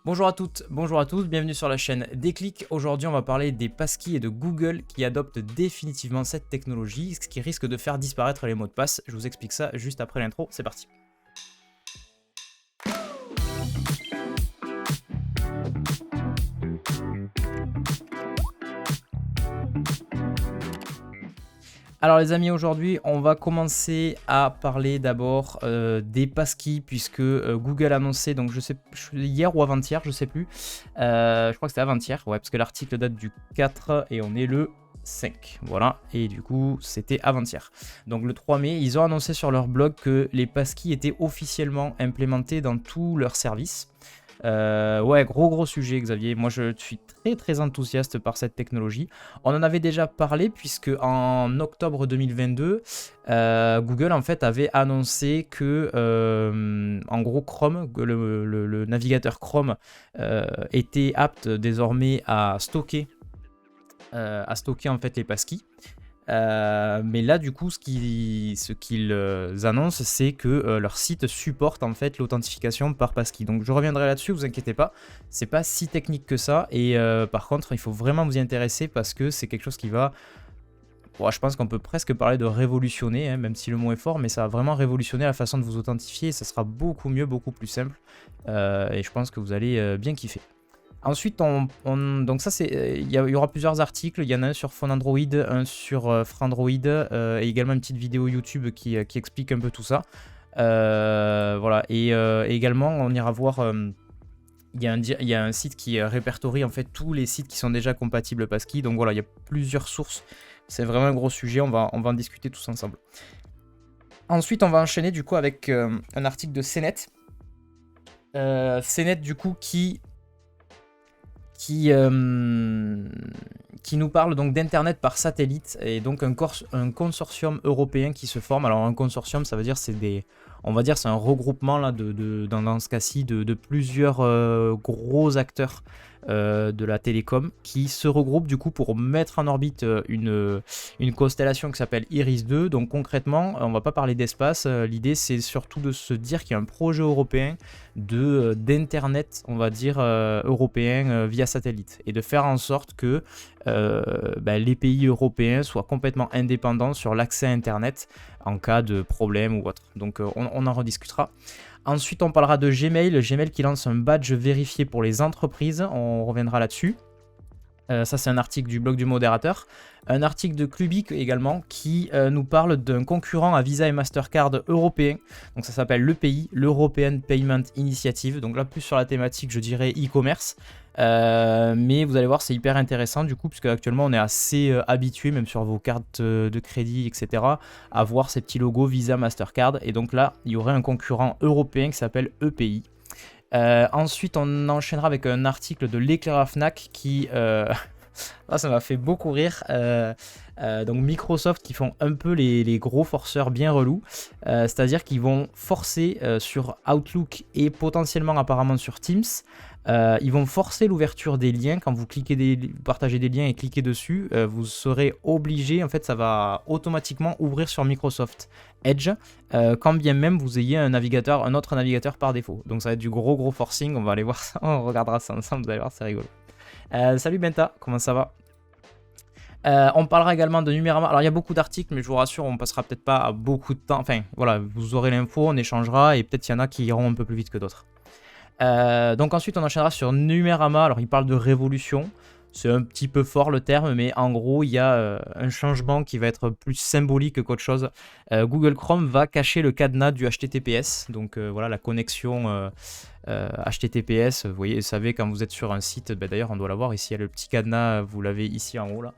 Bonjour à toutes, bonjour à tous, bienvenue sur la chaîne Déclic. Aujourd'hui, on va parler des passkeys et de Google qui adoptent définitivement cette technologie, ce qui risque de faire disparaître les mots de passe. Je vous explique ça juste après l'intro, c'est parti. Alors les amis, aujourd'hui on va commencer à parler d'abord des passkeys puisque Google a annoncé, donc je sais hier ou avant-hier, je sais plus, je crois que c'était avant-hier, ouais, parce que l'article date du 4 et on est le 5, voilà, et du coup c'était avant-hier. Donc le 3 mai, ils ont annoncé sur leur blog que les passkeys étaient officiellement implémentés dans tous leurs services. Ouais, gros sujet Xavier, moi je suis très enthousiaste par cette technologie. On en avait déjà parlé puisque en octobre 2022, Google en fait avait annoncé que en gros Chrome, le navigateur Chrome était apte désormais à stocker en fait les passkeys. Mais là du coup ce qu'ils annoncent c'est que leur site supporte en fait l'authentification par passkey. Donc je reviendrai là-dessus, vous inquiétez pas, c'est pas si technique que ça et par contre il faut vraiment vous y intéresser parce que c'est quelque chose qui va, bon, je pense qu'on peut presque parler de révolutionner, hein, même si le mot est fort, mais ça va vraiment révolutionner la façon de vous authentifier et ça sera beaucoup mieux, beaucoup plus simple et je pense que vous allez bien kiffer. Ensuite, donc ça c'est, il y aura plusieurs articles, il y en a un sur Phone Android, un sur Frandroid, et également une petite vidéo YouTube qui explique un peu tout ça. Voilà, et également on ira voir, il y a un site qui répertorie en fait tous les sites qui sont déjà compatibles passkey, donc voilà, il y a plusieurs sources, c'est vraiment un gros sujet, on va en discuter tous ensemble. Ensuite, on va enchaîner du coup avec un article de CNET. CNET du coup qui nous parle donc d'internet par satellite et donc un consortium européen qui se forme. Alors un consortium, ça veut dire c'est un regroupement là dans ce cas-ci de plusieurs gros acteurs de la télécom qui se regroupent du coup pour mettre en orbite une constellation qui s'appelle Iris 2. Donc concrètement, on va pas parler d'espace, l'idée c'est surtout de se dire qu'il y a un projet européen d'internet, on va dire européen via satellite et de faire en sorte que les pays européens soient complètement indépendants sur l'accès à internet en cas de problème ou autre. Donc on en rediscutera. Ensuite, on parlera de Gmail qui lance un badge vérifié pour les entreprises, on reviendra là-dessus. Ça, c'est un article du blog du modérateur. Un article de Clubic également qui nous parle d'un concurrent à Visa et Mastercard européen. Donc ça s'appelle l'EPI, l'European Payment Initiative. Donc là, plus sur la thématique, je dirais e-commerce. Mais vous allez voir, c'est hyper intéressant du coup, puisque actuellement on est assez habitué, même sur vos cartes de crédit, etc., à voir ces petits logos Visa, Mastercard. Et donc là, il y aurait un concurrent européen qui s'appelle EPI. Ensuite, on enchaînera avec un article de l'éclaireur Fnac qui... là, ça m'a fait beaucoup rire. Donc Microsoft qui font un peu les gros forceurs bien relous. C'est-à-dire qu'ils vont forcer sur Outlook et potentiellement apparemment sur Teams. Ils vont forcer l'ouverture des liens. Quand vous partagez des liens et cliquez dessus, vous serez obligé, en fait ça va automatiquement ouvrir sur Microsoft Edge, quand bien même vous ayez un autre navigateur par défaut. Donc ça va être du gros forcing, on va aller voir ça, on regardera ça ensemble, vous allez voir, c'est rigolo. Salut Benta, comment ça va? On parlera également de Numérama. Alors il y a beaucoup d'articles, mais je vous rassure, on passera peut-être pas à beaucoup de temps. Enfin voilà, vous aurez l'info, on échangera et peut-être qu'il y en a qui iront un peu plus vite que d'autres. Donc ensuite on enchaînera sur Numérama. Alors il parle de révolution, c'est un petit peu fort le terme, mais en gros il y a un changement qui va être plus symbolique qu'autre chose. Google Chrome va cacher le cadenas du HTTPS, donc voilà la connexion HTTPS. Vous savez quand vous êtes sur un site, d'ailleurs on doit l'avoir ici, il y a le petit cadenas, vous l'avez ici en haut là.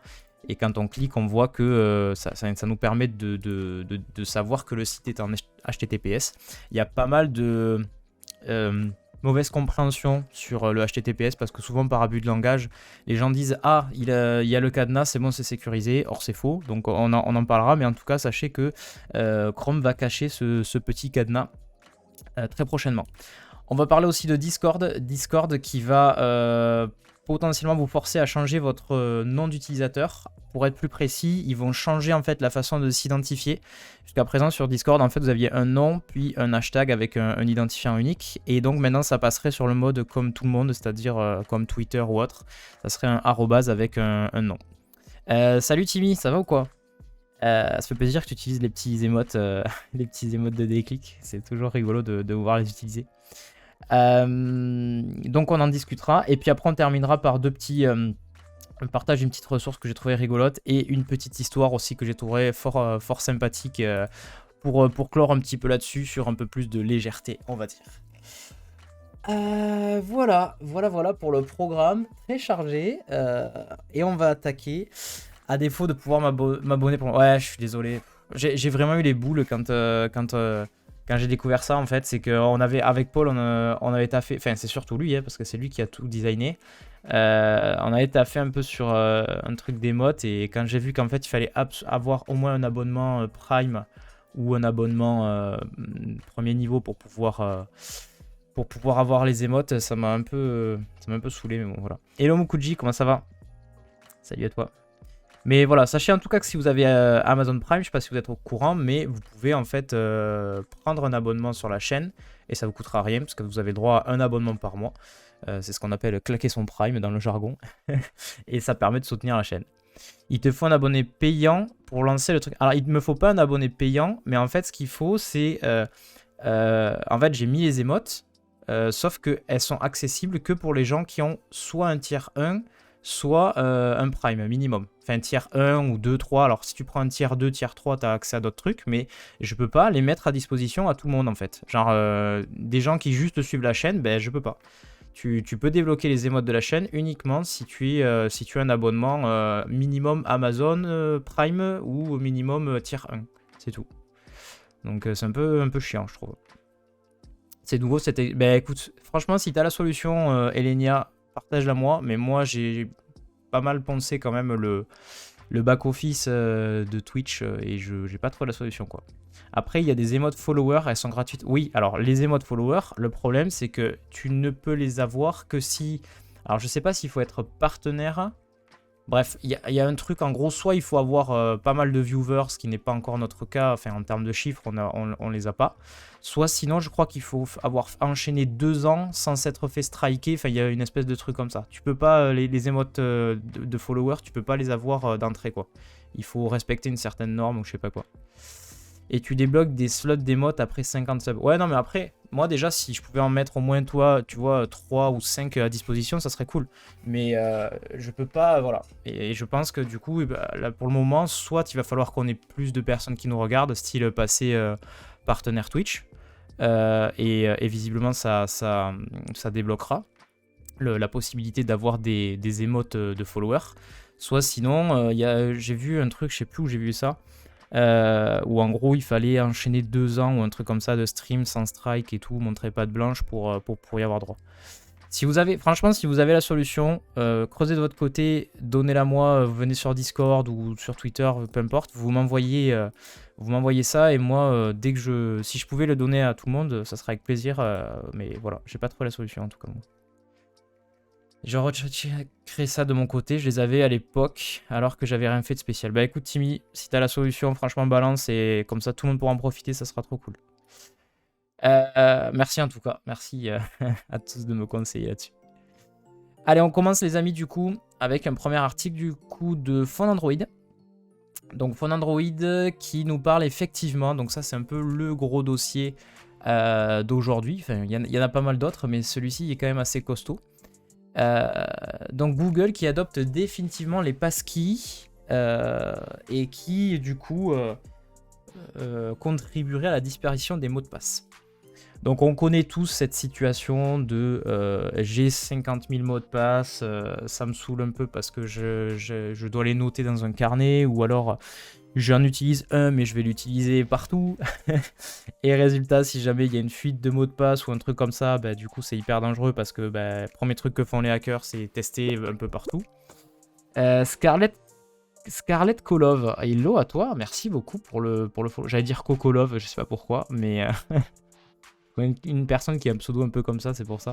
Et quand on clique, on voit que ça nous permet de savoir que le site est en HTTPS. Il y a pas mal de mauvaise compréhension sur le HTTPS parce que souvent par abus de langage les gens disent ah il y a le cadenas, c'est bon, c'est sécurisé. Or c'est faux, donc on en parlera, mais en tout cas sachez que Chrome va cacher ce petit cadenas très prochainement. On va parler aussi de Discord qui va potentiellement vous forcer à changer votre nom d'utilisateur. Pour être plus précis, ils vont changer en fait la façon de s'identifier. Jusqu'à présent sur Discord, en fait, vous aviez un nom puis un hashtag avec un identifiant unique. Et donc maintenant, ça passerait sur le mode comme tout le monde, c'est-à-dire comme Twitter ou autre. Ça serait un arrobase avec un nom. Salut Timmy, ça va ou quoi? Ça fait plaisir que tu utilises les petits émotes, les petits émotes de déclic. C'est toujours rigolo de voir les utiliser. Donc on en discutera. Et puis après, on terminera par deux petits... un partage d'une petite ressource que j'ai trouvé rigolote et une petite histoire aussi que j'ai trouvé fort sympathique pour clore un petit peu là-dessus sur un peu plus de légèreté, on va dire. Voilà pour le programme, très chargé. Et on va attaquer, à défaut de pouvoir m'abonner pour... Ouais, je suis désolé. J'ai vraiment eu les boules quand j'ai découvert ça, en fait. C'est qu'on avait, avec Paul, on avait taffé... Enfin, c'est surtout lui, hein, parce que c'est lui qui a tout designé. On avait taffé un peu sur un truc d'émote. Et quand j'ai vu qu'en fait, il fallait avoir au moins un abonnement Prime ou un abonnement premier niveau pour pouvoir avoir les émotes, ça m'a un peu saoulé, mais bon, voilà. Hello Mukuji, comment ça va? Salut à toi. Mais voilà, sachez en tout cas que si vous avez Amazon Prime, je sais pas si vous êtes au courant, mais vous pouvez en fait prendre un abonnement sur la chaîne et ça vous coûtera rien parce que vous avez droit à un abonnement par mois. C'est ce qu'on appelle claquer son Prime dans le jargon et ça permet de soutenir la chaîne. Il te faut un abonné payant pour lancer le truc. Alors il ne me faut pas un abonné payant, mais en fait ce qu'il faut c'est... en fait j'ai mis les émotes, sauf qu'elles sont accessibles que pour les gens qui ont soit un tiers 1, soit un prime minimum. Enfin, tiers 1 ou 2, 3. Alors, si tu prends un tiers 2, tiers 3, tu as accès à d'autres trucs, mais je peux pas les mettre à disposition à tout le monde, en fait. Genre, des gens qui juste suivent la chaîne, ben, je peux pas. Tu peux débloquer les émotes de la chaîne uniquement si tu as un abonnement minimum Amazon Prime ou minimum tiers 1. C'est tout. Donc, c'est un peu chiant, je trouve. C'est nouveau, c'était... Ben, écoute, franchement, si tu as la solution, Elenia, partage-la moi, mais moi j'ai pas mal pensé quand même le back-office de Twitch et j'ai pas trouvé la solution quoi. Après il y a des emotes followers, elles sont gratuites. Oui, alors les emotes followers, le problème c'est que tu ne peux les avoir que si... Alors je sais pas s'il faut être partenaire. Bref, il y a un truc en gros, soit il faut avoir pas mal de viewers, ce qui n'est pas encore notre cas, enfin en termes de chiffres, on les a pas. Soit sinon, je crois qu'il faut avoir enchaîné 2 ans sans s'être fait striker, enfin il y a une espèce de truc comme ça. Tu peux pas, les emotes de followers, tu peux pas les avoir d'entrée quoi. Il faut respecter une certaine norme ou je sais pas quoi. Et tu débloques des slots d'émotes après 50 subs. Ouais, non, mais après, moi déjà, si je pouvais en mettre au moins, toi, tu vois, 3 ou 5 à disposition, ça serait cool. Mais je peux pas, voilà. Et je pense que du coup, bah, là, pour le moment, soit il va falloir qu'on ait plus de personnes qui nous regardent, style passer partenaire Twitch. Et visiblement, ça débloquera la possibilité d'avoir des émotes de followers. Soit sinon, j'ai vu un truc, je sais plus où j'ai vu ça. Où en gros il fallait enchaîner 2 ans ou un truc comme ça de stream sans strike et tout, montrer patte blanche pour y avoir droit. Franchement, si vous avez la solution, creusez de votre côté, donnez-la moi, venez sur Discord ou sur Twitter, peu importe, vous m'envoyez ça et moi, si je pouvais le donner à tout le monde, ça serait avec plaisir, mais voilà, j'ai pas trouvé la solution en tout cas moi. J'ai créé ça de mon côté, je les avais à l'époque alors que j'avais rien fait de spécial. Bah écoute Timmy, si t'as la solution, franchement balance et comme ça tout le monde pourra en profiter, ça sera trop cool. Merci en tout cas, merci à tous de me conseiller là-dessus. Allez, on commence les amis du coup avec un premier article du coup de Phone Android. Donc Phone Android qui nous parle effectivement, donc ça c'est un peu le gros dossier d'aujourd'hui. Enfin, il y en a pas mal d'autres, mais celui-ci est quand même assez costaud. Donc Google qui adopte définitivement les passkeys et qui du coup contribuerait à la disparition des mots de passe. Donc on connaît tous cette situation de j'ai 50 000 mots de passe, ça me saoule un peu parce que je dois les noter dans un carnet ou alors j'en utilise un mais je vais l'utiliser partout. Et résultat, si jamais il y a une fuite de mots de passe ou un truc comme ça, bah, du coup c'est hyper dangereux parce que le premier truc que font les hackers c'est tester un peu partout. Scarlett Kolov, hello à toi, merci beaucoup pour le follow. J'allais dire Kokolov, je sais pas pourquoi, mais une personne qui a un pseudo un peu comme ça, c'est pour ça.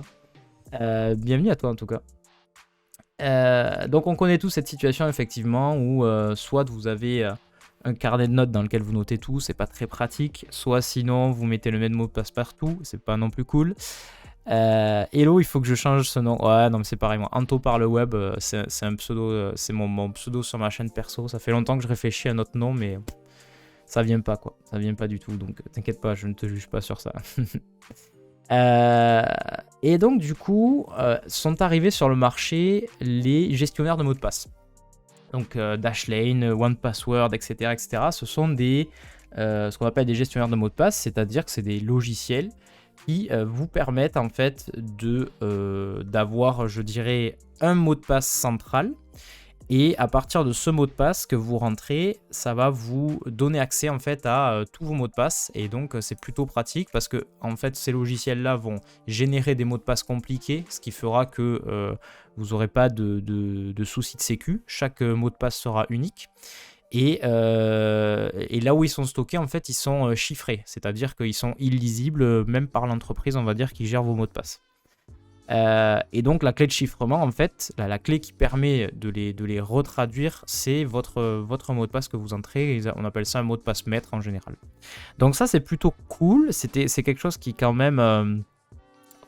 Bienvenue à toi en tout cas. Donc on connaît tous cette situation effectivement où soit vous avez un carnet de notes dans lequel vous notez tout, c'est pas très pratique, soit sinon vous mettez le même mot de passe partout, c'est pas non plus cool. Hello, il faut que je change ce nom. Ouais, non, mais c'est pareil, moi. Anto par le web, c'est un pseudo, c'est mon pseudo sur ma chaîne perso. Ça fait longtemps que je réfléchis à un autre nom, mais ça vient pas, quoi. Ça vient pas du tout, donc t'inquiète pas, je ne te juge pas sur ça. Et donc, du coup, sont arrivés sur le marché les gestionnaires de mots de passe. Donc, Dashlane, 1Password, etc., etc. Ce sont ce qu'on appelle des gestionnaires de mots de passe, c'est-à-dire que c'est des logiciels qui vous permettent en fait d'avoir, je dirais, un mot de passe central. Et à partir de ce mot de passe que vous rentrez, ça va vous donner accès en fait à tous vos mots de passe. Et donc c'est plutôt pratique parce que en fait ces logiciels-là vont générer des mots de passe compliqués, ce qui fera que vous n'aurez pas de soucis de sécu. Chaque mot de passe sera unique. Et là où ils sont stockés, en fait, ils sont chiffrés. C'est-à-dire qu'ils sont illisibles, même par l'entreprise, on va dire, qui gère vos mots de passe. Et donc la clé de chiffrement, en fait, la clé qui permet de les retraduire, c'est votre mot de passe que vous entrez. On appelle ça un mot de passe maître en général. Donc ça, c'est plutôt cool. C'est quelque chose qui quand même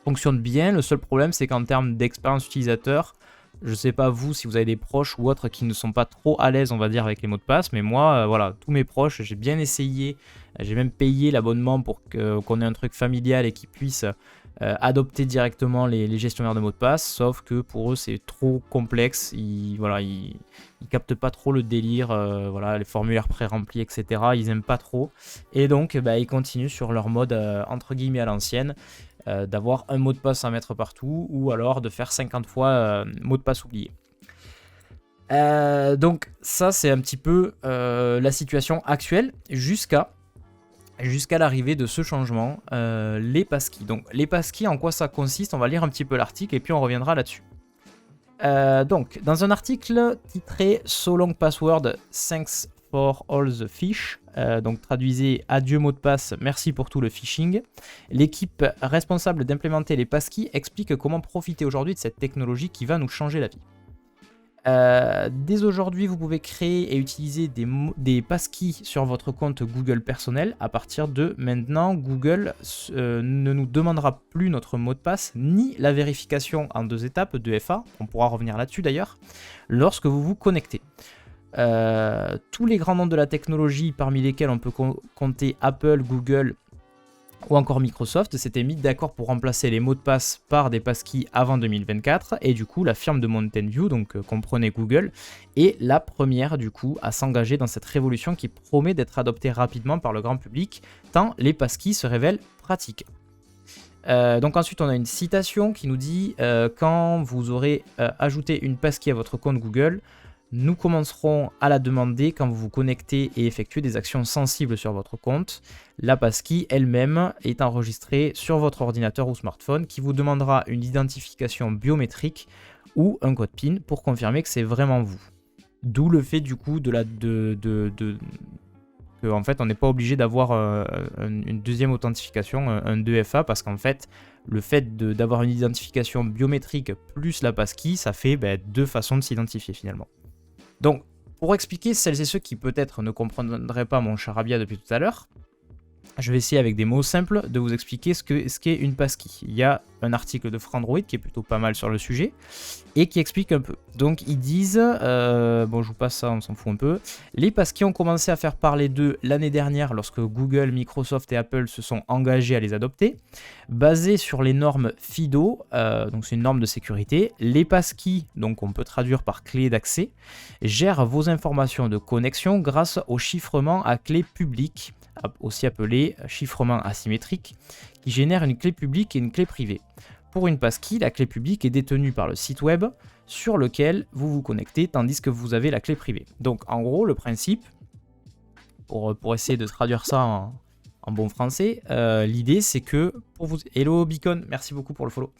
fonctionne bien. Le seul problème, c'est qu'en termes d'expérience utilisateur, je sais pas vous si vous avez des proches ou autres qui ne sont pas trop à l'aise, on va dire, avec les mots de passe, mais moi, voilà, tous mes proches, j'ai bien essayé, j'ai même payé l'abonnement pour qu'on ait un truc familial et qu'ils puissent adopter directement les gestionnaires de mots de passe, sauf que pour eux c'est trop complexe, ils captent pas trop le délire, voilà, les formulaires pré-remplis, etc. Ils aiment pas trop, et donc ils continuent sur leur mode entre guillemets à l'ancienne, d'avoir un mot de passe à mettre partout, ou alors de faire 50 fois mot de passe oublié. Donc ça c'est un petit peu la situation actuelle jusqu'à l'arrivée de ce changement, les passkeys. Donc les passkeys, en quoi ça consiste? On va lire un petit peu l'article et puis on reviendra là-dessus. Donc dans un article titré So Long Password, Thanks for All the Fish, donc traduisez adieu mot de passe, merci pour tout le phishing, l'équipe responsable d'implémenter les passkeys explique comment profiter aujourd'hui de cette technologie qui va nous changer la vie. Dès aujourd'hui, vous pouvez créer et utiliser des passkeys sur votre compte Google personnel. À partir de maintenant, Google ne nous demandera plus notre mot de passe ni la vérification en 2 étapes de FA, on pourra revenir là-dessus d'ailleurs, lorsque vous vous connectez. Tous les grands noms de la technologie, parmi lesquels on peut compter Apple, Google ou encore Microsoft, s'était mis d'accord pour remplacer les mots de passe par des passkeys avant 2024, et du coup la firme de Mountain View, donc comprenez Google, est la première du coup à s'engager dans cette révolution qui promet d'être adoptée rapidement par le grand public, tant les passkeys se révèlent pratiques. Donc ensuite on a une citation qui nous dit quand vous aurez ajouté une passkey à votre compte Google, nous commencerons à la demander quand vous vous connectez et effectuez des actions sensibles sur votre compte. La passkey elle-même est enregistrée sur votre ordinateur ou smartphone qui vous demandera une identification biométrique ou un code PIN pour confirmer que c'est vraiment vous. D'où le fait du coup que en fait on n'est pas obligé d'avoir une deuxième authentification, un 2FA, parce qu'en fait le fait d'avoir une identification biométrique plus la passkey, ça fait 2 façons de s'identifier finalement. Donc, pour expliquer celles et ceux qui peut-être ne comprendraient pas mon charabia depuis tout à l'heure, je vais essayer avec des mots simples de vous expliquer ce qu'est une passkey. Il y a un article de Frandroid qui est plutôt pas mal sur le sujet et qui explique un peu. Donc ils disent, bon je vous passe ça, on s'en fout un peu. Les passkeys ont commencé à faire parler d'eux l'année dernière lorsque Google, Microsoft et Apple se sont engagés à les adopter. Basés sur les normes FIDO, donc c'est une norme de sécurité, les passkeys, donc on peut traduire par clé d'accès, gèrent vos informations de connexion grâce au chiffrement à clé publique, aussi appelé chiffrement asymétrique, qui génère une clé publique et une clé privée. Pour une passkey, la clé publique est détenue par le site web sur lequel vous vous connectez, tandis que vous avez la clé privée. Donc en gros, le principe, pour essayer de traduire ça en bon français, l'idée c'est que, pour vous... Hello Beacon, merci beaucoup pour le follow.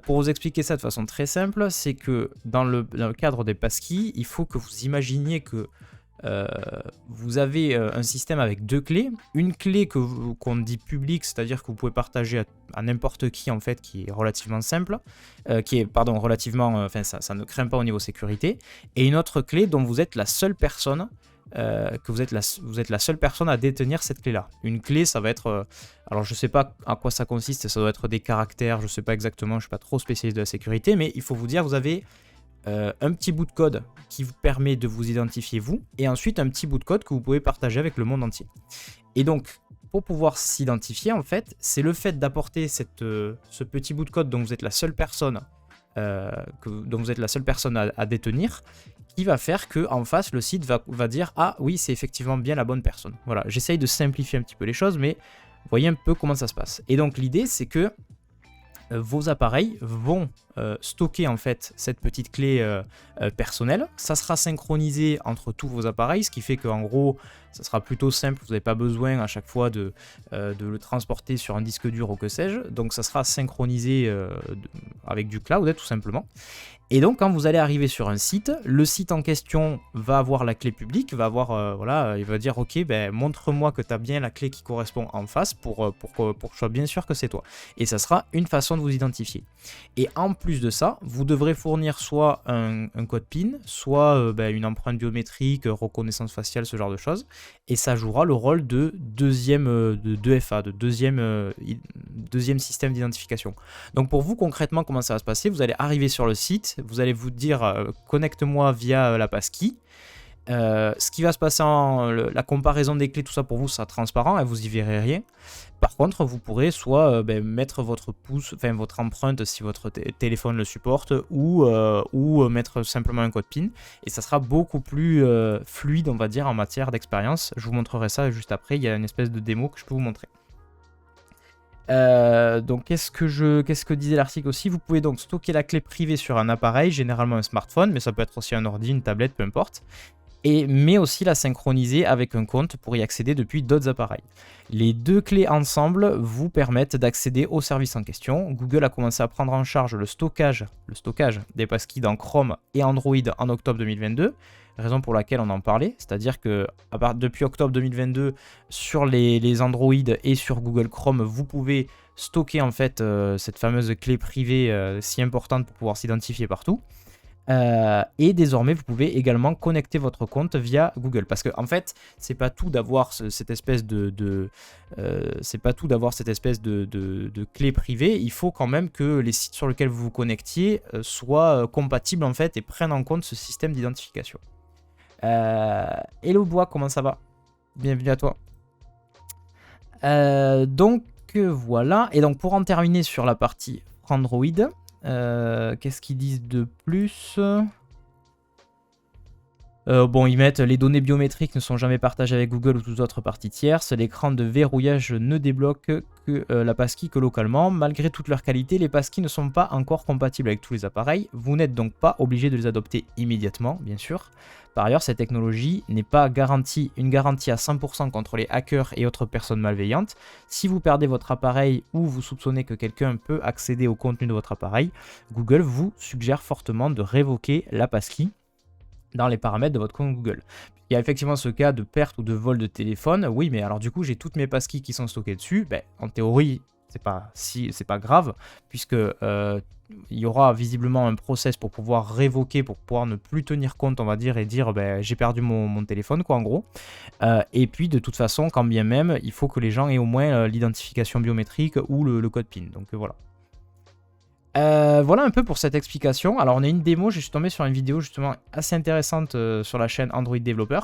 Pour vous expliquer ça de façon très simple, c'est que dans le cadre des passkeys, il faut que vous imaginiez que vous avez un système avec 2 clés. Une clé qu'on dit publique, c'est-à-dire que vous pouvez partager à n'importe qui en fait, qui est relativement simple, relativement, ça ne craint pas au niveau sécurité. Et une autre clé dont vous êtes la seule personne. Vous êtes la seule personne à détenir cette clé là. Une clé, ça va être alors je sais pas à quoi ça consiste, ça doit être des caractères, je sais pas exactement, je suis pas trop spécialiste de la sécurité, mais il faut vous dire, vous avez un petit bout de code qui vous permet de vous identifier vous, et ensuite un petit bout de code que vous pouvez partager avec le monde entier. Et donc pour pouvoir s'identifier en fait, c'est le fait d'apporter ce petit bout de code dont vous êtes la seule personne à détenir, qui va faire que en face le site va dire ah oui, c'est effectivement bien la bonne personne. Voilà, j'essaye de simplifier un petit peu les choses, mais voyez un peu comment ça se passe. Et donc l'idée c'est que vos appareils vont stocker en fait cette petite clé personnelle. Ça sera synchronisé entre tous vos appareils, ce qui fait qu'en gros ça sera plutôt simple, vous n'avez pas besoin à chaque fois de le transporter sur un disque dur ou que sais-je. Donc ça sera synchronisé avec du cloud tout simplement. Et donc quand vous allez arriver sur un site, le site en question va avoir la clé publique, va avoir il va dire ok, montre-moi que tu as bien la clé qui correspond en face pour que je sois bien sûr que c'est toi. Et ça sera une façon de vous identifier. Et en plus de ça, vous devrez fournir soit un code PIN, soit une empreinte biométrique, reconnaissance faciale, ce genre de choses. Et ça jouera le rôle de deuxième système d'identification. Donc pour vous concrètement, comment ça va se passer? Vous allez arriver sur le site, vous allez vous dire connecte-moi via la passkey. Ce qui va se passer la comparaison des clés, tout ça pour vous sera transparent et vous y verrez rien. Par contre, vous pourrez soit mettre votre pouce, votre empreinte si votre téléphone le supporte, ou mettre simplement un code PIN, et ça sera beaucoup plus fluide, on va dire, en matière d'expérience. Je vous montrerai ça juste après. Il y a une espèce de démo que je peux vous montrer. Donc qu'est-ce que disait l'article aussi? Vous pouvez donc stocker la clé privée sur un appareil, généralement un smartphone, mais ça peut être aussi un ordi, une tablette, peu importe. Mais aussi la synchroniser avec un compte pour y accéder depuis d'autres appareils. Les deux clés ensemble vous permettent d'accéder au service en question. Google a commencé à prendre en charge le stockage des passkeys dans Chrome et Android en octobre 2022, raison pour laquelle on en parlait, c'est-à-dire que depuis octobre 2022, sur les Android et sur Google Chrome, vous pouvez stocker en fait cette fameuse clé privée si importante pour pouvoir s'identifier partout. Et désormais vous pouvez également connecter votre compte via Google, parce que en fait c'est pas tout d'avoir cette espèce de clé privée. Il faut quand même que les sites sur lesquels vous vous connectiez soient compatibles en fait et prennent en compte ce système d'identification. Hello Bois, comment ça va? Bienvenue à toi. Donc voilà, et donc pour en terminer sur la partie Android, qu'est-ce qu'ils disent de plus? Ils mettent les données biométriques ne sont jamais partagées avec Google ou toute autre partie tierce. L'écran de verrouillage ne débloque que la passkey que localement. Malgré toute leur qualité, les passkeys ne sont pas encore compatibles avec tous les appareils. Vous n'êtes donc pas obligé de les adopter immédiatement, bien sûr. Par ailleurs, cette technologie n'est pas une garantie à 100% contre les hackers et autres personnes malveillantes. Si vous perdez votre appareil ou vous soupçonnez que quelqu'un peut accéder au contenu de votre appareil, Google vous suggère fortement de révoquer la passkey dans les paramètres de votre compte Google. Il y a effectivement ce cas de perte ou de vol de téléphone. Oui, mais alors du coup, j'ai toutes mes passkeys qui sont stockées dessus. En théorie, c'est pas grave, puisque il y aura visiblement un process pour pouvoir révoquer, pour pouvoir ne plus tenir compte, on va dire, et dire j'ai perdu mon téléphone, quoi, en gros. Et puis, de toute façon, quand bien même, il faut que les gens aient au moins l'identification biométrique ou le code PIN. Donc voilà. Voilà un peu pour cette explication. Alors on a une démo, je suis tombé sur une vidéo justement assez intéressante sur la chaîne Android Developer,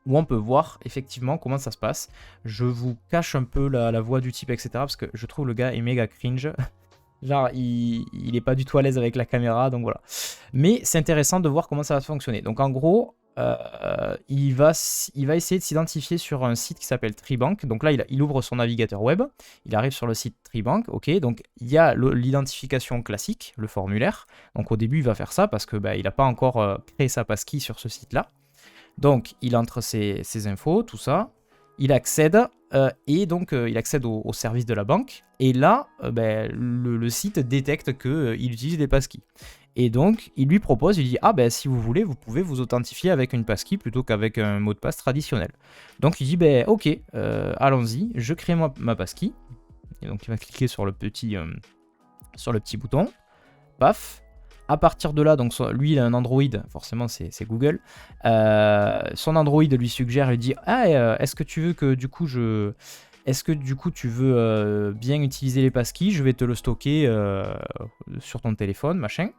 où on peut voir effectivement comment ça se passe. Je vous cache un peu la voix du type, etc. parce que je trouve le gars est méga cringe. Genre il est pas du tout à l'aise avec la caméra, donc voilà. Mais c'est intéressant de voir comment ça va fonctionner. Donc en gros, il va essayer de s'identifier sur un site qui s'appelle Tribank. Donc là, il ouvre son navigateur web, il arrive sur le site Tribank, ok. Donc il y a l'identification classique, le formulaire. Donc au début, il va faire ça parce que il n'a pas encore créé sa passkey sur ce site-là. Donc il entre ses infos, tout ça. Il accède et donc il accède au service de la banque. Et là, le site détecte qu'il utilise des passkeys. Et donc, il lui propose, il dit, ah ben si vous voulez, vous pouvez vous authentifier avec une passkey plutôt qu'avec un mot de passe traditionnel. Donc il dit, ben ok, allons-y, je crée ma passkey. Et donc il va cliquer sur le petit bouton, paf. À partir de là, donc lui il a un Android, forcément c'est Google. Son Android lui suggère, il dit, ah est-ce que tu veux que du coup Est-ce que du coup tu veux bien utiliser les passkeys? Je vais te le stocker sur ton téléphone, machin.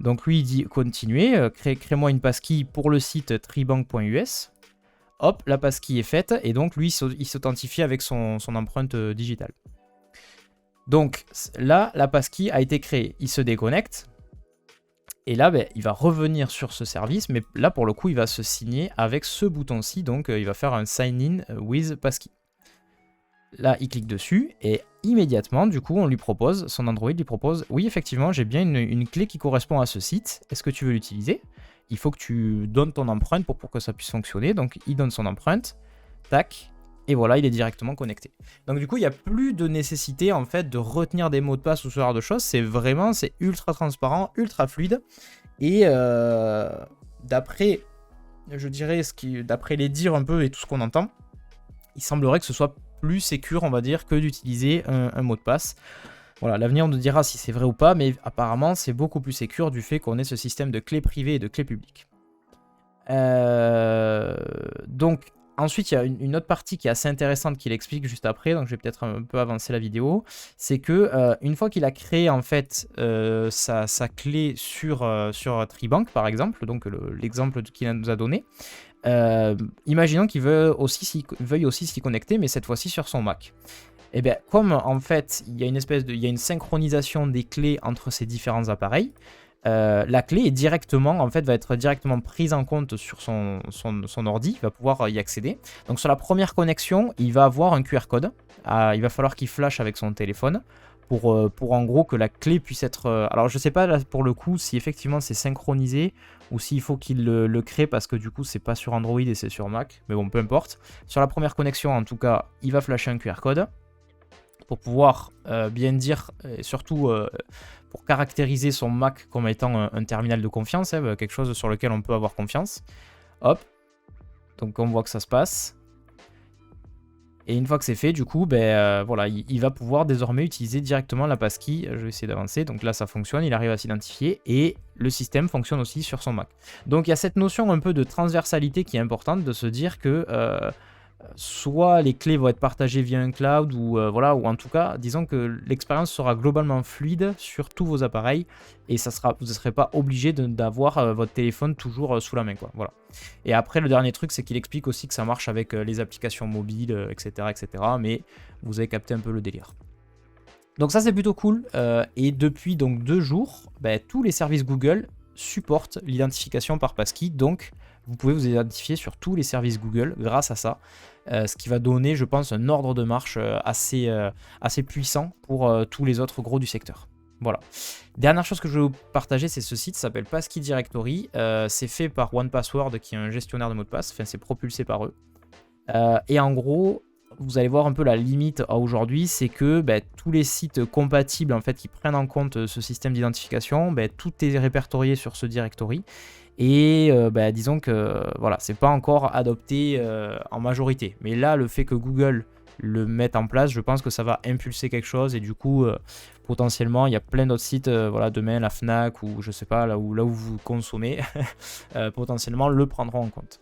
Donc lui il dit continuer, crée-moi une passkey pour le site tribank.us. Hop, la passkey est faite et donc lui il s'authentifie avec son empreinte digitale. Donc là, la passkey a été créée, il se déconnecte. Et là, ben, il va revenir sur ce service, mais là pour le coup, il va se signer avec ce bouton-ci, donc il va faire un sign in with passkey. Là, il clique dessus et immédiatement, du coup, on lui propose, son Android lui propose, oui, effectivement, j'ai bien une clé qui correspond à ce site. Est-ce que tu veux l'utiliser? Il faut que tu donnes ton empreinte pour que ça puisse fonctionner. Donc, il donne son empreinte, tac, et voilà, il est directement connecté. Donc, du coup, il n'y a plus de nécessité, en fait, de retenir des mots de passe ou ce genre de choses. C'est ultra transparent, ultra fluide. Et d'après, je dirais, d'après les dires un peu et tout ce qu'on entend, il semblerait que ce soit plus sécure, on va dire, que d'utiliser un mot de passe. Voilà, l'avenir nous dira si c'est vrai ou pas, mais apparemment c'est beaucoup plus sécure du fait qu'on ait ce système de clés privées et de clés publiques. Donc ensuite il y a une autre partie qui est assez intéressante qu'il explique juste après, donc je vais peut-être un peu avancer la vidéo. C'est que une fois qu'il a créé en fait sa clé sur Tribank par exemple, donc l'exemple qu'il nous a donné, imaginons qu'il veuille aussi s'y connecter, mais cette fois-ci sur son Mac. Et bien, comme en fait, il y a une synchronisation des clés entre ces différents appareils, la clé va être directement prise en compte sur son ordi, il va pouvoir y accéder. Donc sur la première connexion, il va avoir un QR code. Il va falloir qu'il flash avec son téléphone pour en gros que la clé puisse être... alors je sais pas là, pour le coup si effectivement c'est synchronisé ou s'il faut qu'il le crée parce que du coup c'est pas sur Android et c'est sur Mac, mais bon peu importe. Sur la première connexion en tout cas, il va flasher un QR code pour pouvoir bien dire, et surtout pour caractériser son Mac comme étant un terminal de confiance, quelque chose sur lequel on peut avoir confiance. Hop, donc on voit que ça se passe. Et une fois que c'est fait, du coup, voilà, il va pouvoir désormais utiliser directement la passkey. Je vais essayer d'avancer. Donc là, ça fonctionne, il arrive à s'identifier et le système fonctionne aussi sur son Mac. Donc il y a cette notion un peu de transversalité qui est importante, de se dire que soit les clés vont être partagées via un cloud ou voilà, ou en tout cas, disons que l'expérience sera globalement fluide sur tous vos appareils et vous ne serez pas obligé d'avoir votre téléphone toujours sous la main, quoi. Voilà. Et après, le dernier truc, c'est qu'il explique aussi que ça marche avec les applications mobiles, etc., etc. Mais vous avez capté un peu le délire. Donc ça, c'est plutôt cool. Et depuis donc 2 jours, tous les services Google supportent l'identification par passkey. Donc, vous pouvez vous identifier sur tous les services Google grâce à ça. Ce qui va donner, je pense, un ordre de marche assez puissant pour tous les autres gros du secteur. Voilà. Dernière chose que je vais vous partager, c'est ce site, ça s'appelle Passkey Directory. C'est fait par OnePassword, qui est un gestionnaire de mots de passe. Enfin, c'est propulsé par eux. Et en gros, vous allez voir un peu la limite à aujourd'hui, c'est que tous les sites compatibles en fait, qui prennent en compte ce système d'identification, tout est répertorié sur ce directory. Et disons que voilà, c'est pas encore adopté en majorité. Mais là, le fait que Google le mette en place, je pense que ça va impulser quelque chose. Et du coup, potentiellement, il y a plein d'autres sites, voilà, demain, la Fnac ou je sais pas, là où vous consommez, potentiellement le prendront en compte.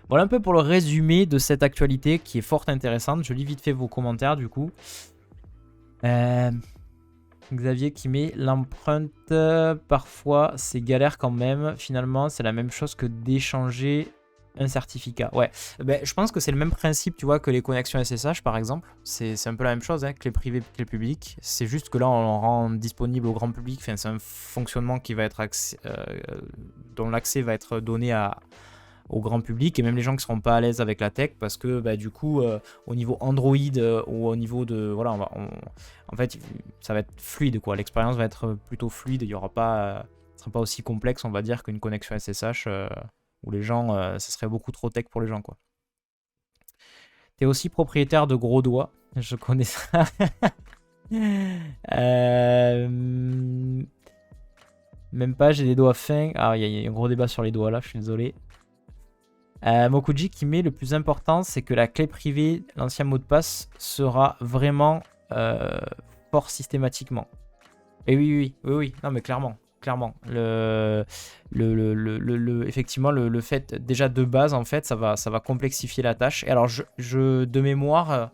Voilà un peu pour le résumé de cette actualité qui est fort intéressante. Je lis vite fait vos commentaires du coup. Xavier qui met l'empreinte, parfois c'est galère quand même. Finalement, c'est la même chose que d'échanger un certificat. Ouais, je pense que c'est le même principe, tu vois, que les connexions SSH par exemple. C'est un peu la même chose, hein, clé privée, clé publique. C'est juste que là, on rend disponible au grand public. Enfin, c'est un fonctionnement qui va être dont l'accès va être donné au grand public et même les gens qui seront pas à l'aise avec la tech parce que du coup au niveau Android ou au niveau de voilà en fait ça va être fluide quoi, l'expérience va être plutôt fluide, il y aura pas ce sera pas aussi complexe on va dire qu'une connexion SSH où les gens ce serait beaucoup trop tech pour les gens quoi. T'es aussi propriétaire de gros doigts, je connais ça. Même pas, j'ai des doigts fins. Ah, il y a un gros débat sur les doigts là, je suis désolé. Mokuji qui met le plus important, c'est que la clé privée, l'ancien mot de passe, sera vraiment fort systématiquement. Et oui. Non, mais clairement. Effectivement, le fait, déjà de base, en fait, ça va complexifier la tâche. Et alors, de mémoire,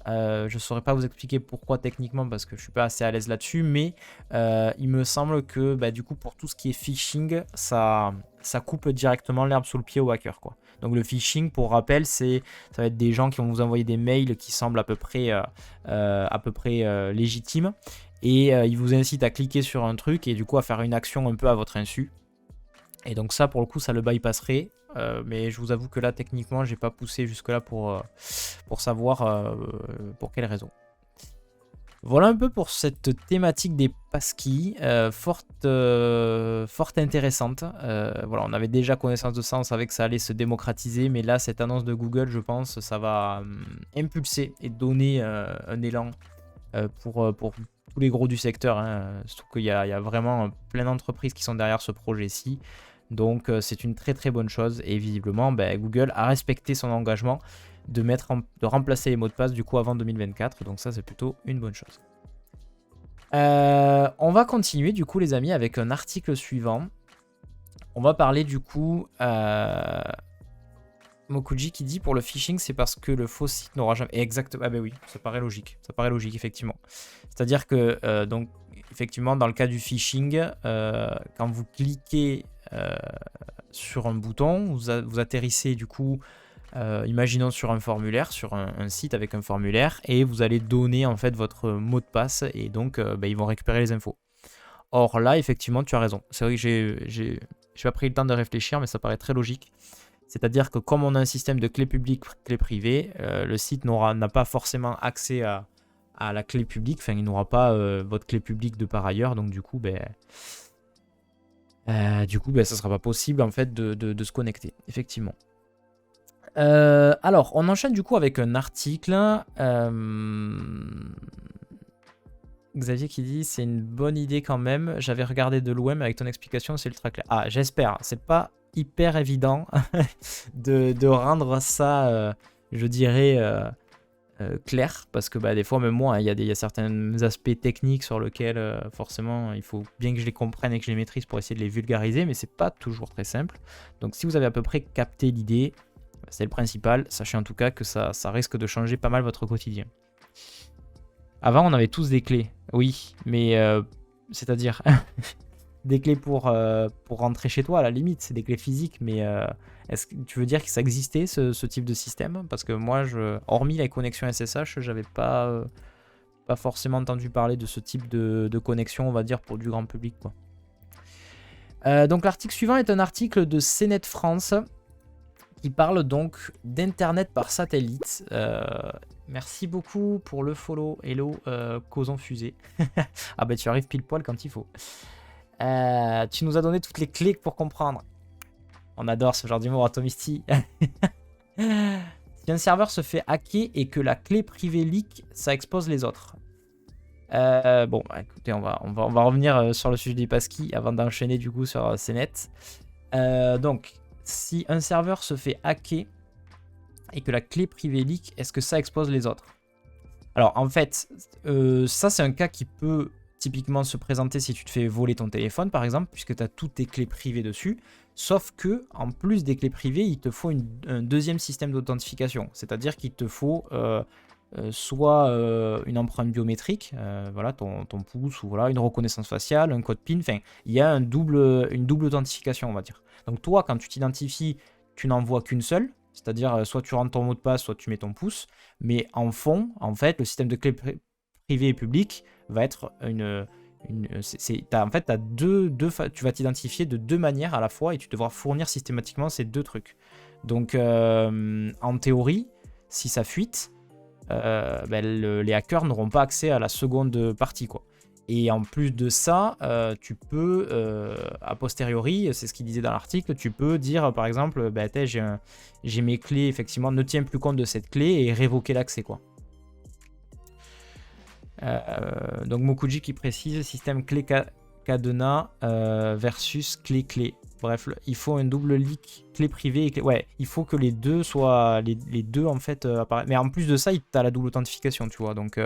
je saurais pas vous expliquer pourquoi techniquement, parce que je suis pas assez à l'aise là-dessus, mais il me semble que bah, du coup, pour tout ce qui est phishing, ça coupe directement l'herbe sous le pied au hacker, quoi. Donc le phishing, pour rappel, ça va être des gens qui vont vous envoyer des mails qui semblent à peu près légitimes, et ils vous incitent à cliquer sur un truc et du coup à faire une action un peu à votre insu. Et donc ça, pour le coup, ça le bypasserait. Mais je vous avoue que là, techniquement, j'ai pas poussé jusque-là pour savoir pour quelle raison. Voilà un peu pour cette thématique des passkeys, fort intéressante. Voilà, on avait déjà connaissance de ça, on savait que ça allait se démocratiser, mais là, cette annonce de Google, je pense, ça va impulser et donner un élan pour tous les gros du secteur. Hein. Surtout qu'il y a vraiment plein d'entreprises qui sont derrière ce projet-ci. Donc c'est une très très bonne chose, et visiblement Google a respecté son engagement de remplacer les mots de passe du coup avant 2024, donc ça c'est plutôt une bonne chose. On va continuer du coup les amis avec un article suivant. On va parler du coup Mokuji qui dit pour le phishing c'est parce que le faux site n'aura jamais... Exactement, ah ben oui, ça paraît logique effectivement. C'est-à-dire que donc effectivement dans le cas du phishing, quand vous cliquez sur un bouton, vous atterrissez du coup, imaginons sur un formulaire, sur un site avec un formulaire, et vous allez donner en fait votre mot de passe, et donc ils vont récupérer les infos. Or là, effectivement, tu as raison. C'est vrai que j'ai pas pris le temps de réfléchir, mais ça paraît très logique. C'est-à-dire que comme on a un système de clé publique, clé privée, le site n'a pas forcément accès à la clé publique, enfin il n'aura pas votre clé publique de par ailleurs, donc du coup, ça sera pas possible en fait de se connecter, effectivement. Alors, on enchaîne du coup avec un article. Xavier qui dit c'est une bonne idée quand même. J'avais regardé de loin, mais avec ton explication, c'est ultra clair. Ah, j'espère. C'est pas hyper évident de rendre ça, je dirais, clair, parce que des fois, même moi, il y a certains aspects techniques sur lesquels forcément il faut bien que je les comprenne et que je les maîtrise pour essayer de les vulgariser, mais c'est pas toujours très simple. Donc, si vous avez à peu près capté l'idée, c'est le principal. Sachez en tout cas que ça risque de changer pas mal votre quotidien. Avant, on avait tous des clés. Oui, mais c'est-à-dire des clés pour rentrer chez toi, à la limite. C'est des clés physiques, mais est-ce que tu veux dire que ça existait, ce type de système? Parce que moi, hormis la connexion SSH, j'avais pas forcément entendu parler de ce type de connexion, on va dire, pour du grand public, quoi. Donc l'article suivant est un article de CNET France qui parle donc d'internet par satellite. Merci beaucoup pour le follow. Hello, Causons Fusée. Ah tu arrives pile poil quand il faut. Tu nous as donné toutes les clés pour comprendre. On adore ce genre d'humour, Atomisty. Si un serveur se fait hacker et que la clé privée leak, ça expose les autres. Écoutez, on va revenir sur le sujet des passkeys avant d'enchaîner du coup sur CNET. Donc, si un serveur se fait hacker et que la clé privée leak, est-ce que ça expose les autres? Alors en fait, ça c'est un cas qui peut typiquement se présenter si tu te fais voler ton téléphone par exemple, puisque tu as toutes tes clés privées dessus, sauf que en plus des clés privées, il te faut un deuxième système d'authentification, c'est-à-dire qu'il te faut soit une empreinte biométrique, voilà, ton pouce, ou voilà, une reconnaissance faciale, un code PIN, enfin, il y a une double authentification, on va dire. Donc toi, quand tu t'identifies, tu n'en vois qu'une seule, c'est-à-dire soit tu rentres ton mot de passe, soit tu mets ton pouce, mais en fond, en fait, le système de clé privée et publique va être tu vas t'identifier de deux manières à la fois et tu devras fournir systématiquement ces deux trucs. Donc, en théorie, si ça fuite, les hackers n'auront pas accès à la seconde partie, quoi. Et en plus de ça, tu peux, a posteriori, c'est ce qu'il disait dans l'article, tu peux dire par exemple, j'ai mes clés, effectivement, ne tiens plus compte de cette clé et révoquer l'accès, quoi. Donc Mokuji qui précise, système clé cadenas versus clé-clé. Bref, il faut un double leak clé privée et clé... Ouais, il faut que les deux soient... Les deux, en fait, apparaissent. Mais en plus de ça, t'as la double authentification, tu vois. Donc,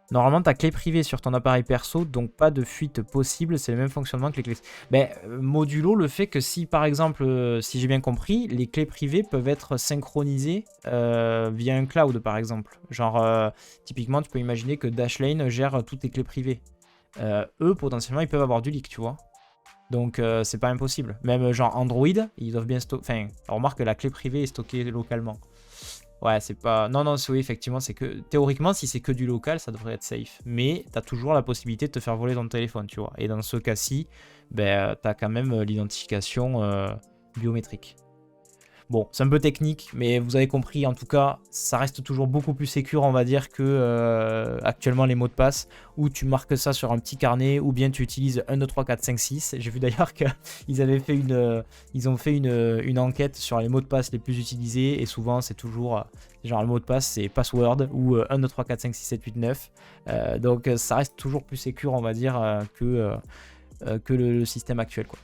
normalement, t'as clé privée sur ton appareil perso, donc pas de fuite possible. C'est le même fonctionnement que les clés... Ben, modulo le fait que si, par exemple, si j'ai bien compris, les clés privées peuvent être synchronisées via un cloud, par exemple. Genre, typiquement, tu peux imaginer que Dashlane gère toutes tes clés privées. Eux, potentiellement, ils peuvent avoir du leak, tu vois. Donc c'est pas impossible. Même genre Android, ils doivent bien stocker. Enfin, remarque que la clé privée est stockée localement. Ouais, c'est pas. Non, non, oui, effectivement, c'est que. Théoriquement, si c'est que du local, ça devrait être safe. Mais t'as toujours la possibilité de te faire voler ton téléphone, tu vois. Et dans ce cas-ci, ben, t'as quand même l'identification biométrique. Bon, c'est un peu technique, mais vous avez compris, en tout cas, ça reste toujours beaucoup plus sécure, on va dire, que actuellement les mots de passe, où tu marques ça sur un petit carnet, ou bien tu utilises 1, 2, 3, 4, 5, 6. J'ai vu d'ailleurs qu'ils avaient fait ils ont fait une enquête sur les mots de passe les plus utilisés, et souvent c'est toujours, genre le mot de passe c'est password, ou 1, 2, 3, 4, 5, 6, 7, 8, 9. Donc ça reste toujours plus sécure, on va dire, que le système actuel, quoi.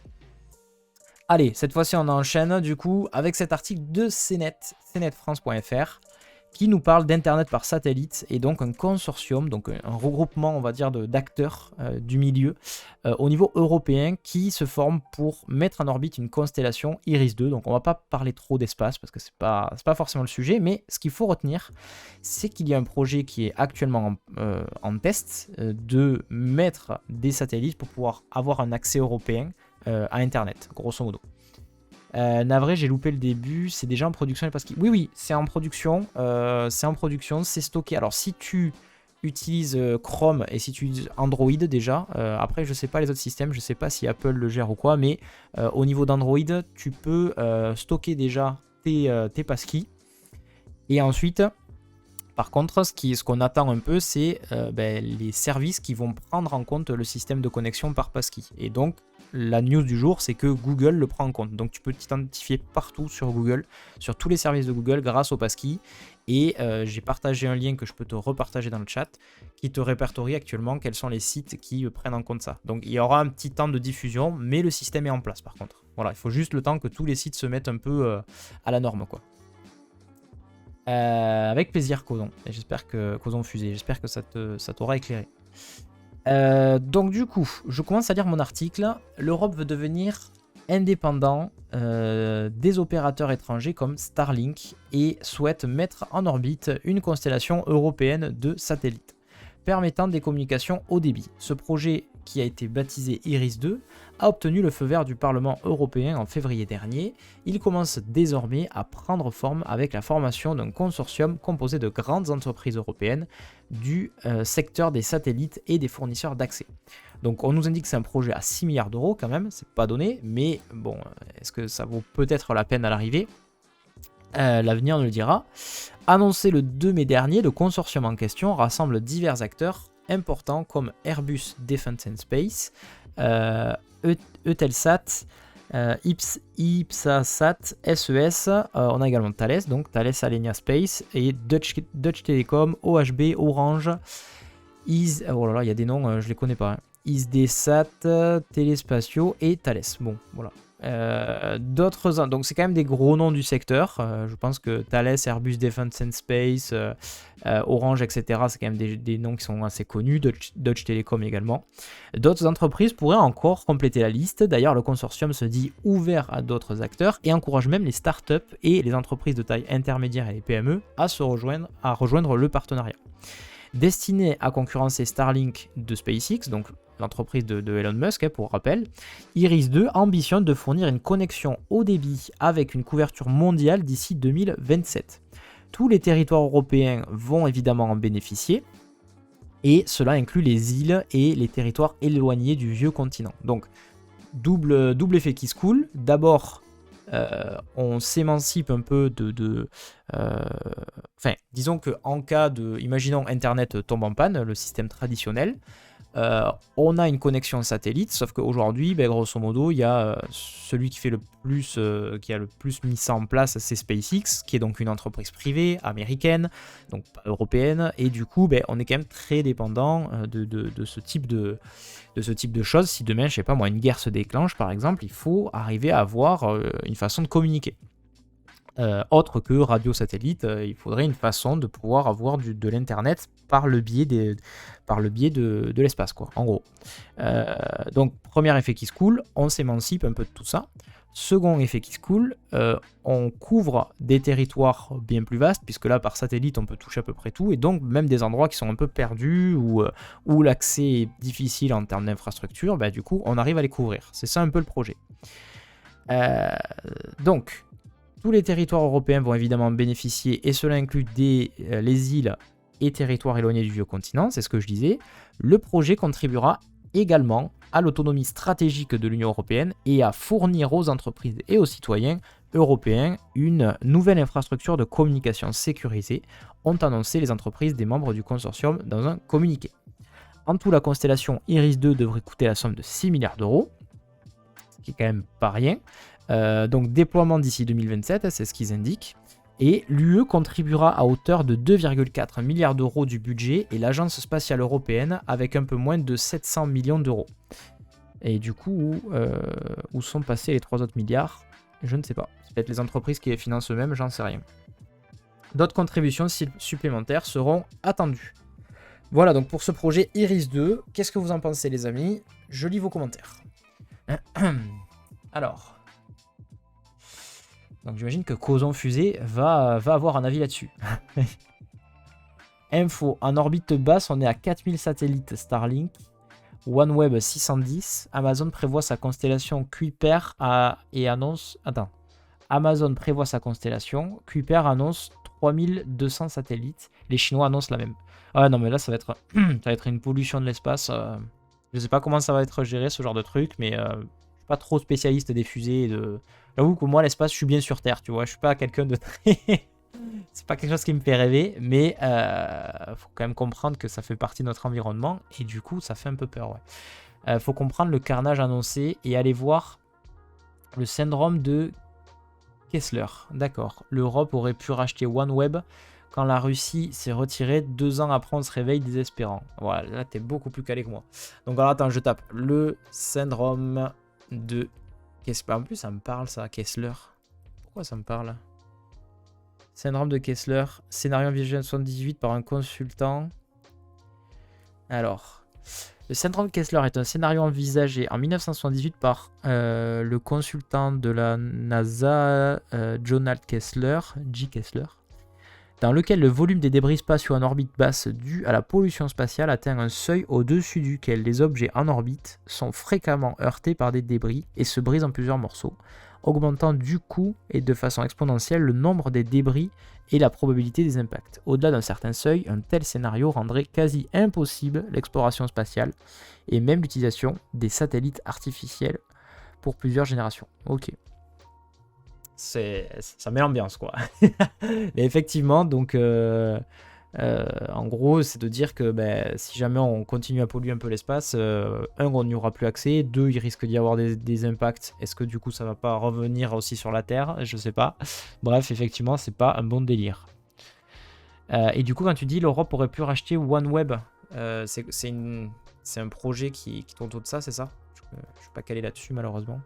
Allez, cette fois-ci, on enchaîne du coup avec cet article de CNET, cnetfrance.fr, qui nous parle d'Internet par satellite et donc un consortium, donc un regroupement, on va dire, d'acteurs du milieu au niveau européen qui se forme pour mettre en orbite une constellation Iris-2. Donc, on va pas parler trop d'espace parce que c'est pas forcément le sujet, mais ce qu'il faut retenir, c'est qu'il y a un projet qui est actuellement en test de mettre des satellites pour pouvoir avoir un accès européen à Internet, grosso modo. Navré, j'ai loupé le début, c'est déjà en production parce que... Oui, c'est en production, c'est stocké. Alors si tu utilises Chrome et si tu utilises Android déjà, après je sais pas les autres systèmes, je sais pas si Apple le gère ou quoi, mais au niveau d'Android, tu peux stocker déjà tes passkeys. Et ensuite, par contre, ce qu'on attend un peu, c'est les services qui vont prendre en compte le système de connexion par passkey. Et donc, la news du jour, c'est que Google le prend en compte. Donc, tu peux t'identifier partout sur Google, sur tous les services de Google grâce au passkey. Et j'ai partagé un lien que je peux te repartager dans le chat qui te répertorie actuellement quels sont les sites qui prennent en compte ça. Donc, il y aura un petit temps de diffusion, mais le système est en place par contre. Voilà, il faut juste le temps que tous les sites se mettent un peu à la norme, quoi. Avec plaisir, Codon. Et j'espère que Codon Fusée, j'espère que ça t'aura éclairé. Donc du coup, je commence à lire mon article. L'Europe veut devenir indépendant des opérateurs étrangers comme Starlink et souhaite mettre en orbite une constellation européenne de satellites permettant des communications haut débit. Ce projet, qui a été baptisé Iris-2, a obtenu le feu vert du Parlement européen en février dernier. Il commence désormais à prendre forme avec la formation d'un consortium composé de grandes entreprises européennes du secteur des satellites et des fournisseurs d'accès. Donc on nous indique que c'est un projet à 6 milliards d'euros quand même, c'est pas donné, mais bon, est-ce que ça vaut peut-être la peine à l'arrivée ? L'avenir nous le dira. Annoncé le 2 mai dernier, le consortium en question rassemble divers acteurs importants comme Airbus Defence and Space, Eutelsat, Ipsasat, SES, on a également Thales, donc Thales Alenia Space, et Dutch Telecom, OHB, Orange, oh là là, il y a des noms, je les connais pas, hein. Isdesat, Téléspatio et Thales. Bon, voilà. D'autres, donc c'est quand même des gros noms du secteur. Je pense que Thales, Airbus Defence and Space, Orange, etc. C'est quand même des noms qui sont assez connus. Dutch Telecom également. D'autres entreprises pourraient encore compléter la liste. D'ailleurs, le consortium se dit ouvert à d'autres acteurs et encourage même les startups et les entreprises de taille intermédiaire et les PME à rejoindre le partenariat. Destiné à concurrencer Starlink de SpaceX, donc l'entreprise de Elon Musk, pour rappel, Iris-2 ambitionne de fournir une connexion haut débit avec une couverture mondiale d'ici 2027. Tous les territoires européens vont évidemment en bénéficier, et cela inclut les îles et les territoires éloignés du vieux continent. Donc, double effet qui se coule. D'abord, on s'émancipe un peu disons qu'en cas de... Imaginons Internet tombe en panne, le système traditionnel. On a une connexion satellite, sauf qu'aujourd'hui, grosso modo, il y a celui qui a le plus mis ça en place, c'est SpaceX, qui est donc une entreprise privée américaine, donc pas européenne, et du coup, on est quand même très dépendant de ce type de choses. Si demain, je sais pas moi, une guerre se déclenche, par exemple, il faut arriver à avoir une façon de communiquer. Autre que radio satellite, il faudrait une façon de pouvoir avoir de l'internet par le biais de l'espace, quoi, en gros. Donc, premier effet qui se coule, on s'émancipe un peu de tout ça. Second effet qui se coule, on couvre des territoires bien plus vastes, puisque là, par satellite, on peut toucher à peu près tout, et donc même des endroits qui sont un peu perdus, où l'accès est difficile en termes d'infrastructure, du coup, on arrive à les couvrir. C'est ça un peu le projet. Donc, tous les territoires européens vont évidemment bénéficier, et cela inclut les îles et territoires éloignés du vieux continent, c'est ce que je disais. Le projet contribuera également à l'autonomie stratégique de l'Union européenne et à fournir aux entreprises et aux citoyens européens une nouvelle infrastructure de communication sécurisée, ont annoncé les entreprises des membres du consortium dans un communiqué. En tout, la constellation Iris 2 devrait coûter la somme de 6 milliards d'euros, ce qui est quand même pas rien. Donc déploiement d'ici 2027, c'est ce qu'ils indiquent. Et l'UE contribuera à hauteur de 2,4 milliards d'euros du budget et l'Agence spatiale européenne avec un peu moins de 700 millions d'euros. Et du coup, où sont passés les 3 autres milliards? Je ne sais pas. C'est peut-être les entreprises qui les financent eux-mêmes, j'en sais rien. D'autres contributions supplémentaires seront attendues. Voilà donc pour ce projet Iris 2. Qu'est-ce que vous en pensez, les amis? Je lis vos commentaires. Alors... Donc j'imagine que Causon Fusée va avoir un avis là-dessus. Info, en orbite basse, on est à 4000 satellites Starlink, OneWeb 610, Amazon prévoit sa constellation Kuiper et annonce... Attends. Amazon prévoit sa constellation, Kuiper annonce 3200 satellites, les Chinois annoncent la même. Ah non mais là ça va être une pollution de l'espace. Je sais pas comment ça va être géré ce genre de truc, mais je suis pas trop spécialiste des fusées J'avoue que moi, l'espace, je suis bien sur Terre, tu vois. Je suis pas quelqu'un de très... C'est pas quelque chose qui me fait rêver, mais faut quand même comprendre que ça fait partie de notre environnement, et du coup, ça fait un peu peur, ouais. Faut comprendre le carnage annoncé et aller voir le syndrome de Kessler. D'accord. L'Europe aurait pu racheter OneWeb quand la Russie s'est retirée 2 ans après, on se réveille désespérant. Voilà, là, t'es beaucoup plus calé que moi. Donc, alors, attends, je tape le syndrome de Kessler. En plus, ça me parle, ça, Kessler. Pourquoi ça me parle? Syndrome de Kessler, scénario envisagé en 1978 par un consultant. Alors, le syndrome de Kessler est un scénario envisagé en 1978 par le consultant de la NASA, Jonald Kessler, J. Kessler, dans lequel le volume des débris spatiaux en orbite basse dû à la pollution spatiale atteint un seuil au-dessus duquel les objets en orbite sont fréquemment heurtés par des débris et se brisent en plusieurs morceaux, augmentant du coup et de façon exponentielle le nombre des débris et la probabilité des impacts. Au-delà d'un certain seuil, un tel scénario rendrait quasi impossible l'exploration spatiale et même l'utilisation des satellites artificiels pour plusieurs générations. Ok. Ça met l'ambiance, quoi. Mais effectivement, donc en gros, c'est de dire que si jamais on continue à polluer un peu l'espace, on n'y aura plus accès, 2, il risque d'y avoir des impacts. Est-ce que du coup ça va pas revenir aussi sur la Terre? Je sais pas. Bref, effectivement, c'est pas un bon délire. Et du coup, quand tu dis l'Europe aurait pu racheter OneWeb, c'est un projet qui tourne autour de ça, c'est ça? Je suis pas calé là-dessus, malheureusement.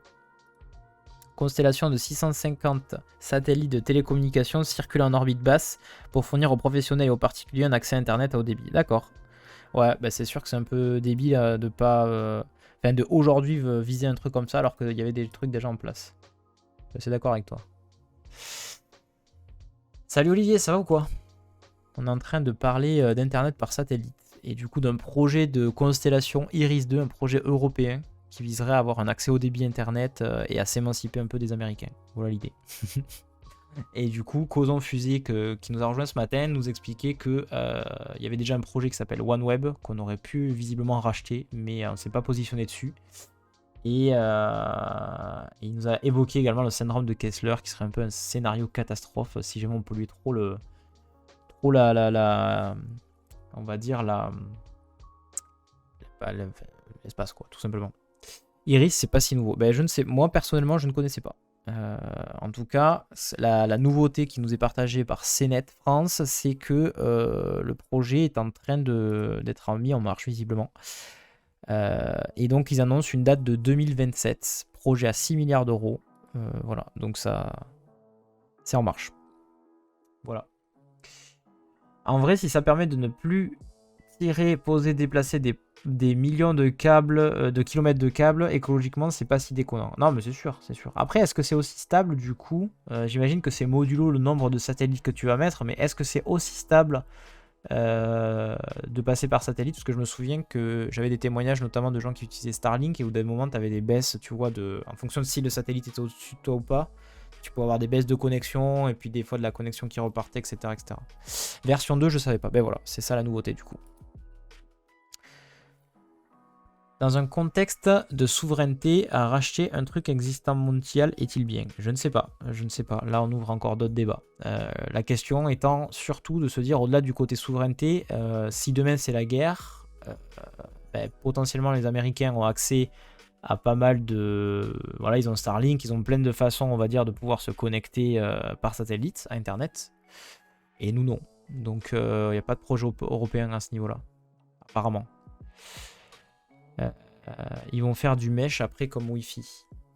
Constellation de 650 satellites de télécommunications circule en orbite basse pour fournir aux professionnels et aux particuliers un accès à Internet à haut débit. D'accord. Ouais, c'est sûr que c'est un peu débile de pas... de aujourd'hui viser un truc comme ça alors qu'il y avait des trucs déjà en place. Je suis d'accord avec toi. Salut Olivier, ça va ou quoi? On est en train de parler d'Internet par satellite et du coup d'un projet de constellation Iris 2, un projet européen qui viserait à avoir un accès au débit internet et à s'émanciper un peu des Américains. Voilà l'idée. Et du coup, Causon Fusée qui nous a rejoint ce matin nous expliquait qu'il y avait déjà un projet qui s'appelle OneWeb qu'on aurait pu visiblement racheter, mais on ne s'est pas positionné dessus. Et il nous a évoqué également le syndrome de Kessler qui serait un peu un scénario catastrophe si jamais on polluait trop on va dire l'espace, quoi, tout simplement. Iris, c'est pas si nouveau. Ben, je ne sais, moi personnellement, je ne connaissais pas. En tout cas, la nouveauté qui nous est partagée par CNET France, c'est que le projet est en train d'être mis en marche, visiblement. Et donc, ils annoncent une date de 2027, projet à 6 milliards d'euros. Voilà, donc ça, c'est en marche. Voilà. En vrai, si ça permet de ne plus tirer, poser, déplacer des millions de câbles, de kilomètres de câbles, écologiquement, c'est pas si déconnant. Non, mais c'est sûr, c'est sûr. Après, est-ce que c'est aussi stable du coup? J'imagine que c'est modulo le nombre de satellites que tu vas mettre, mais est-ce que c'est aussi stable de passer par satellite? Parce que je me souviens que j'avais des témoignages notamment de gens qui utilisaient Starlink et où d'un moment tu avais des baisses, tu vois, en fonction de si le satellite était au-dessus de toi ou pas. Tu peux avoir des baisses de connexion et puis des fois de la connexion qui repartait, etc. etc. Version 2, je savais pas. Ben voilà, c'est ça la nouveauté du coup. Dans un contexte de souveraineté, à racheter un truc existant mondial est-il bien? Je ne sais pas, je ne sais pas. Là, on ouvre encore d'autres débats. La question étant surtout de se dire, au-delà du côté souveraineté, si demain c'est la guerre, potentiellement les Américains ont accès à pas mal de... Voilà, ils ont Starlink, ils ont plein de façons, on va dire, de pouvoir se connecter par satellite à Internet. Et nous, non. Donc, il n'y a pas de projet européen à ce niveau-là, apparemment. Ils vont faire du mesh après comme Wi-Fi.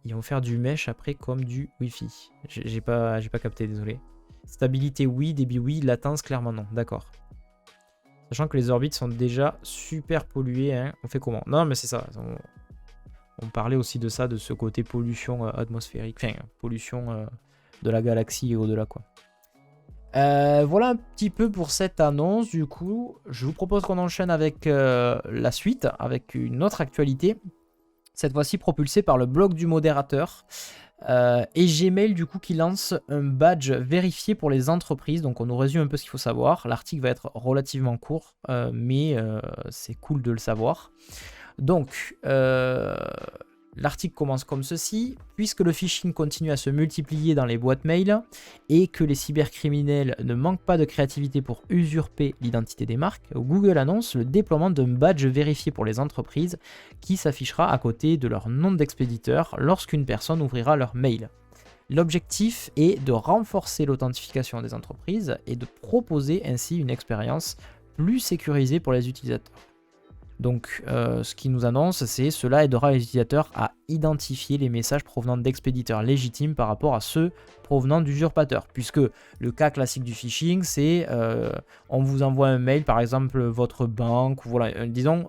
Ils vont faire du mesh après comme du Wi-Fi. J'ai pas capté, désolé. Stabilité oui, débit oui, latence clairement non. D'accord. Sachant que les orbites sont déjà super polluées, hein. On fait comment? Non mais c'est ça. On parlait aussi de ça, de ce côté pollution atmosphérique, enfin pollution de la galaxie et au-delà quoi. Voilà un petit peu pour cette annonce. Du coup, je vous propose qu'on enchaîne avec la suite, avec une autre actualité. Cette fois-ci propulsée par le blog du modérateur. Et Gmail du coup qui lance un badge vérifié pour les entreprises. Donc on nous résume un peu ce qu'il faut savoir. L'article va être relativement court, mais c'est cool de le savoir. Donc, l'article commence comme ceci. Puisque le phishing continue à se multiplier dans les boîtes mail et que les cybercriminels ne manquent pas de créativité pour usurper l'identité des marques, Google annonce le déploiement d'un badge vérifié pour les entreprises qui s'affichera à côté de leur nom d'expéditeur lorsqu'une personne ouvrira leur mail. L'objectif est de renforcer l'authentification des entreprises et de proposer ainsi une expérience plus sécurisée pour les utilisateurs. Donc ce qui nous annonce, c'est cela aidera les utilisateurs à identifier les messages provenant d'expéditeurs légitimes par rapport à ceux provenant d'usurpateurs. Puisque le cas classique du phishing, c'est on vous envoie un mail, par exemple votre banque, ou voilà, disons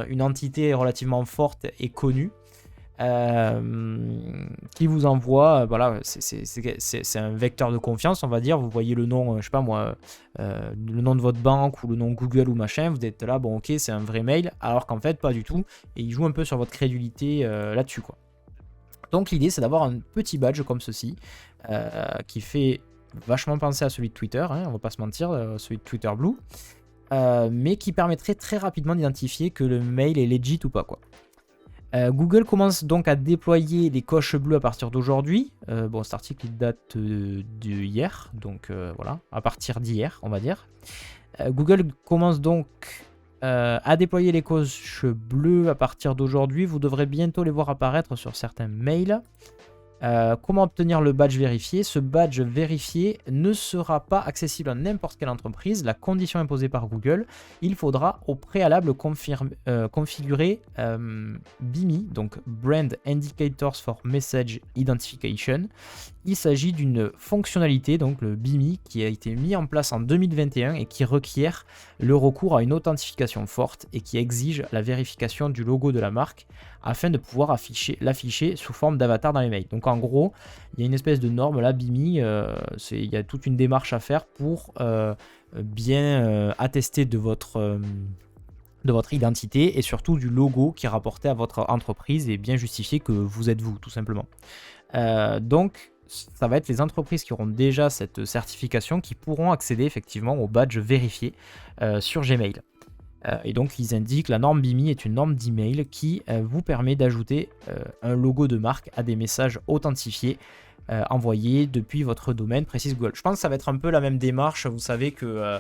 une entité relativement forte et connue. Qui vous envoie, voilà, c'est un vecteur de confiance, on va dire. Vous voyez le nom, je sais pas moi, le nom de votre banque ou le nom Google ou machin, vous êtes là, bon ok, c'est un vrai mail, alors qu'en fait pas du tout, et il joue un peu sur votre crédulité là-dessus quoi. Donc l'idée c'est d'avoir un petit badge comme ceci, qui fait vachement penser à celui de Twitter, hein, on va pas se mentir, celui de Twitter Blue, mais qui permettrait très rapidement d'identifier que le mail est legit ou pas quoi. Google commence donc à déployer les coches bleues à partir d'aujourd'hui. Bon, cet article il date d'hier, donc voilà, à partir d'hier, on va dire. Google commence donc à déployer les coches bleues à partir d'aujourd'hui. Vous devrez bientôt les voir apparaître sur certains mails. Comment obtenir le badge vérifié? Ce badge vérifié ne sera pas accessible à n'importe quelle entreprise. La condition imposée par Google, il faudra au préalable configurer BIMI, donc Brand Indicators for Message Identification. Il s'agit d'une fonctionnalité, donc le BIMI, qui a été mis en place en 2021 et qui requiert le recours à une authentification forte et qui exige la vérification du logo de la marque afin de pouvoir l'afficher sous forme d'avatar dans les mails. Donc en gros, il y a une espèce de norme, là, BIMI, il y a toute une démarche à faire pour bien attester de votre identité et surtout du logo qui est rapporté à votre entreprise et bien justifier que vous êtes vous, tout simplement. Donc, ça va être les entreprises qui auront déjà cette certification qui pourront accéder effectivement au badge vérifié sur Gmail. Et donc ils indiquent la norme BIMI est une norme d'email qui vous permet d'ajouter un logo de marque à des messages authentifiés envoyés depuis votre domaine, précise Google. Je pense que ça va être un peu la même démarche, vous savez que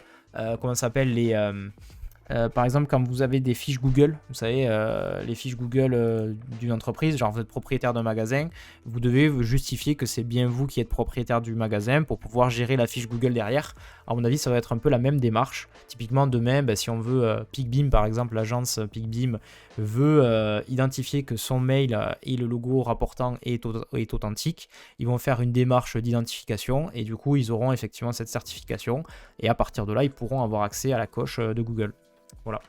comment ça s'appelle Par exemple, quand vous avez des fiches Google, vous savez, les fiches Google d'une entreprise, genre vous êtes propriétaire d'un magasin, vous devez justifier que c'est bien vous qui êtes propriétaire du magasin pour pouvoir gérer la fiche Google derrière. À mon avis, ça va être un peu la même démarche. Typiquement, demain, si on veut, PicBeam par exemple, l'agence PicBeam veut identifier que son mail et le logo rapportant est authentique, ils vont faire une démarche d'identification et du coup, ils auront effectivement cette certification et à partir de là, ils pourront avoir accès à la coche de Google. Voilà.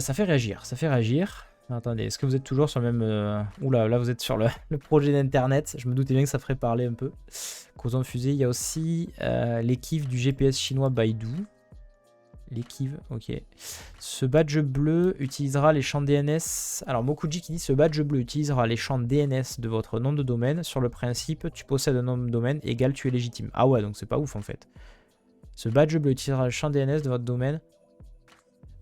Ça fait réagir, ça fait réagir. Attendez, est-ce que vous êtes toujours sur le même... Oula, là vous êtes sur le projet d'internet. Je me doutais bien que ça ferait parler un peu. Causons de fusée, il y a aussi l'équive du GPS chinois Baidu. L'équive, ok. Ce badge bleu utilisera les champs DNS. Alors Mokuji qui dit ce badge bleu utilisera les champs DNS de votre nom de domaine sur le principe tu possèdes un nom de domaine égal tu es légitime. Ah ouais, donc c'est pas ouf en fait. Ce badge bleu utilisera le champ DNS de votre domaine.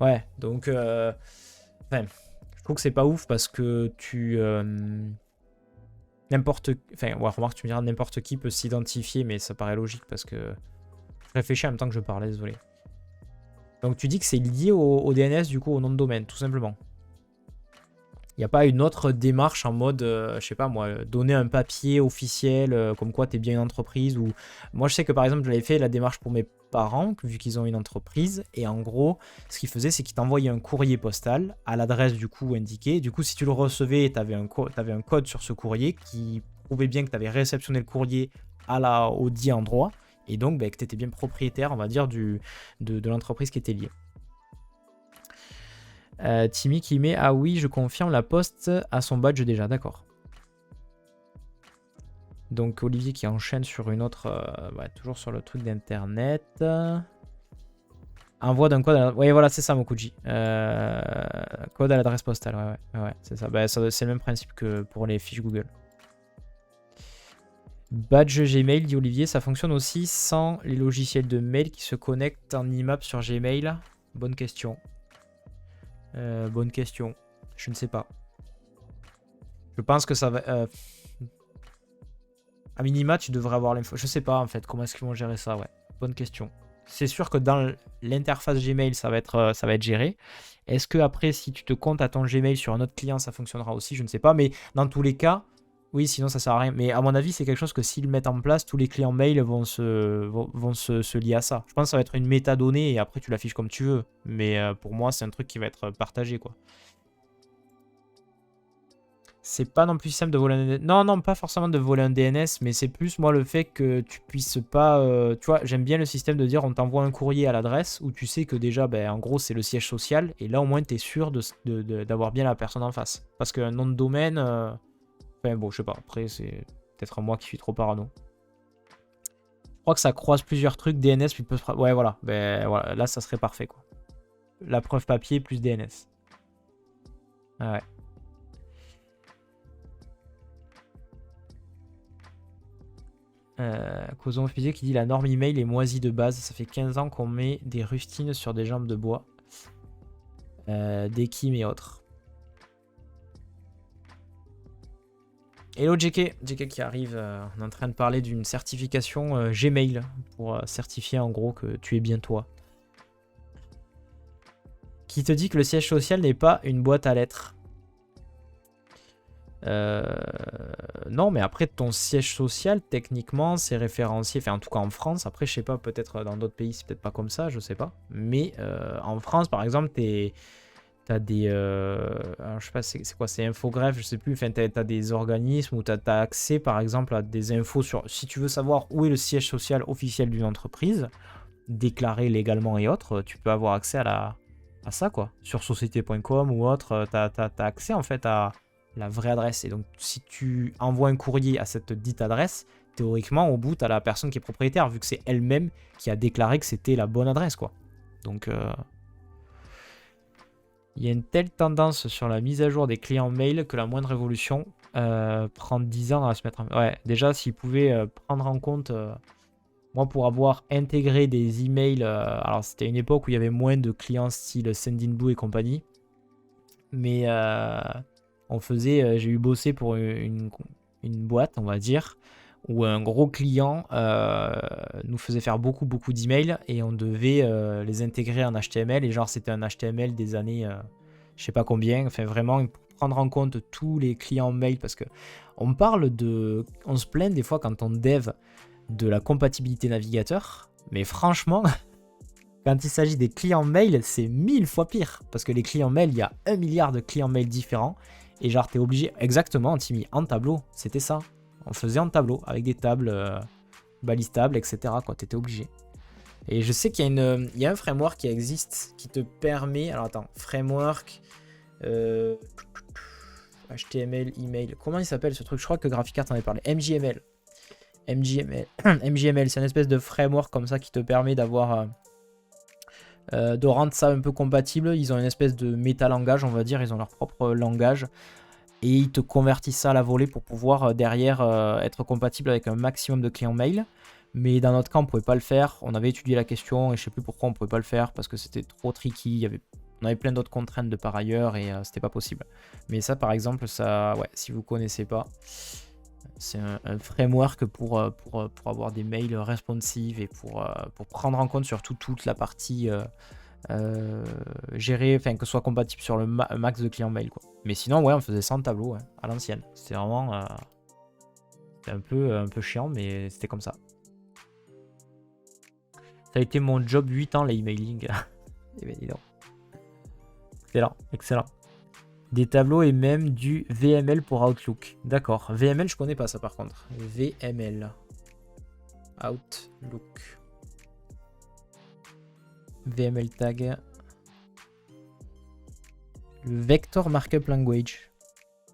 Ouais, donc enfin, je trouve que c'est pas ouf parce que tu n'importe, enfin, ouais, remarque, tu me diras n'importe qui peut s'identifier, mais ça paraît logique parce que je réfléchis en même temps que je parlais, désolé. Donc tu dis que c'est lié au DNS, du coup, au nom de domaine, tout simplement. Il n'y a pas une autre démarche en mode, je sais pas moi, donner un papier officiel, comme quoi tu es bien une entreprise. Ou... Moi, je sais que par exemple, j'avais fait la démarche pour mes parents, vu qu'ils ont une entreprise. Et en gros, ce qu'ils faisaient, c'est qu'ils t'envoyaient un courrier postal à l'adresse du coup indiquée. Du coup, si tu le recevais, tu avais un code sur ce courrier qui prouvait bien que tu avais réceptionné le courrier au dit endroit. Et donc, que tu étais bien propriétaire, on va dire, de l'entreprise qui était liée. Timmy qui met ah oui je confirme la poste à son badge déjà, d'accord. Donc Olivier qui enchaîne sur une autre toujours sur le truc d'internet. Envoi d'un code à la... Oui voilà c'est ça Mokuji. Code à l'adresse postale, ouais c'est ça. C'est le même principe que pour les fiches Google. Badge Gmail dit Olivier, ça fonctionne aussi sans les logiciels de mail qui se connectent en IMAP sur Gmail. Bonne question. Bonne question. Je ne sais pas. Je pense que ça va... À minima, tu devrais avoir l'info. Je sais pas en fait comment est-ce qu'ils vont gérer ça. Ouais, bonne question. C'est sûr que dans l'interface Gmail, ça va être géré. Est-ce que après, si tu te comptes à ton Gmail sur un autre client, ça fonctionnera aussi? Je ne sais pas. Mais dans tous les cas, oui, sinon ça sert à rien. Mais à mon avis, c'est quelque chose que s'ils mettent en place, tous les clients mail vont se lier à ça. Je pense que ça va être une métadonnée et après tu l'affiches comme tu veux. Mais pour moi, c'est un truc qui va être partagé, quoi. C'est pas non plus simple de voler un DNS. Non, pas forcément de voler un DNS, mais c'est plus moi le fait que tu puisses pas... tu vois, j'aime bien le système de dire on t'envoie un courrier à l'adresse où tu sais que déjà, en gros, c'est le siège social. Et là, au moins, tu es sûr d'avoir bien la personne en face. Parce qu'un nom de domaine... Enfin bon, je sais pas. Après, c'est peut-être moi qui suis trop parano. Je crois que ça croise plusieurs trucs. DNS, puis ouais, voilà. Voilà. Là, ça serait parfait, quoi. La preuve papier plus DNS. Ah ouais. Causons Fusée qui dit la norme email est moisie de base. Ça fait 15 ans qu'on met des rustines sur des jambes de bois. Des Kim et autres. Hello JK. JK qui arrive. On est en train de parler d'une certification Gmail pour certifier en gros que tu es bien toi. Qui te dit que le siège social n'est pas une boîte à lettres. Non, mais après ton siège social, techniquement, c'est référencié. Enfin, en tout cas en France. Après, je sais pas, peut-être dans d'autres pays, c'est peut-être pas comme ça, je sais pas. Mais en France, par exemple, t'as des. Alors, je sais pas, c'est quoi, c'est Infogreffe, je sais plus. Enfin, t'as des organismes où t'as accès, par exemple, à des infos sur. Si tu veux savoir où est le siège social officiel d'une entreprise, déclaré légalement et autres, tu peux avoir accès à ça, quoi. Sur société.com ou autre, t'as accès en fait à la vraie adresse. Et donc, si tu envoies un courrier à cette dite adresse, théoriquement, au bout, tu as la personne qui est propriétaire, vu que c'est elle-même qui a déclaré que c'était la bonne adresse, quoi. Donc, il y a une telle tendance sur la mise à jour des clients mail que la moindre révolution prend 10 ans à se mettre en... Ouais, déjà, s'ils pouvaient prendre en compte... moi, pour avoir intégré des emails... alors, c'était une époque où il y avait moins de clients style Sendinblue et compagnie. Mais... on faisait, j'ai eu bossé pour une boîte, on va dire, où un gros client nous faisait faire beaucoup d'emails et on devait les intégrer en HTML. Et genre, c'était un HTML des années, je sais pas combien. Enfin, vraiment, prendre en compte tous les clients mail parce que on se plaint des fois quand on dev de la compatibilité navigateur. Mais franchement, quand il s'agit des clients mail, c'est 1000 fois pire. Parce que les clients mail, il y a 1 milliard de clients mail différents. Et genre, t'es obligé, exactement, Timmy, en tableau, c'était ça. On faisait en tableau, avec des tables balistables, etc. Quoi, t'étais obligé. Et je sais qu'il y a un framework qui existe, qui te permet... Alors attends, framework... HTML, email... Comment il s'appelle ce truc? Je crois que GraphiCart en avait parlé. MJML. MJML, c'est une espèce de framework comme ça qui te permet d'avoir... de rendre ça un peu compatible. Ils ont une espèce de méta-langage, on va dire. Ils ont leur propre langage. Et ils te convertissent ça à la volée pour pouvoir derrière être compatible avec un maximum de clients mail. Mais dans notre cas, on ne pouvait pas le faire. On avait étudié la question et je ne sais plus pourquoi on ne pouvait pas le faire parce que c'était trop tricky. On avait plein d'autres contraintes de par ailleurs et c'était pas possible. Mais ça, par exemple, ça, ouais, si vous ne connaissez pas, c'est un framework pour avoir des mails responsive et pour prendre en compte surtout toute la partie gérer, enfin que ce soit compatible sur le max de clients mail, quoi. Mais sinon, ouais, on faisait ça en tableau, ouais, à l'ancienne. C'était vraiment c'était un peu chiant, mais c'était comme ça. Ça a été mon job 8 ans, les emailing. Eh bien, dis donc. Excellent, excellent. Des tableaux et même du VML pour Outlook. D'accord. VML, je connais pas ça par contre. VML. Outlook. VML tag. Le Vector Markup Language.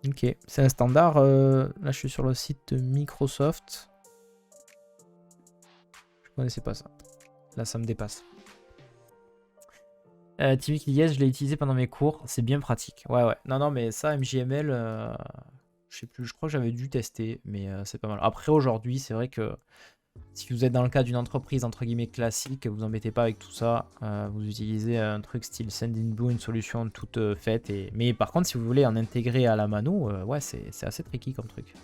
Ok. C'est un standard. Là, je suis sur le site de Microsoft. Je connaissais pas ça. Là, ça me dépasse. Timmy qui dit yes, je l'ai utilisé pendant mes cours, c'est bien pratique. Ouais, ouais. Non, mais ça, MJML, je sais plus, je crois que j'avais dû tester, mais c'est pas mal. Après, aujourd'hui, c'est vrai que si vous êtes dans le cas d'une entreprise entre guillemets classique, vous embêtez pas avec tout ça. Vous utilisez un truc style Sendinblue, une solution toute faite. Mais par contre, si vous voulez en intégrer à la mano, ouais, c'est assez tricky comme truc.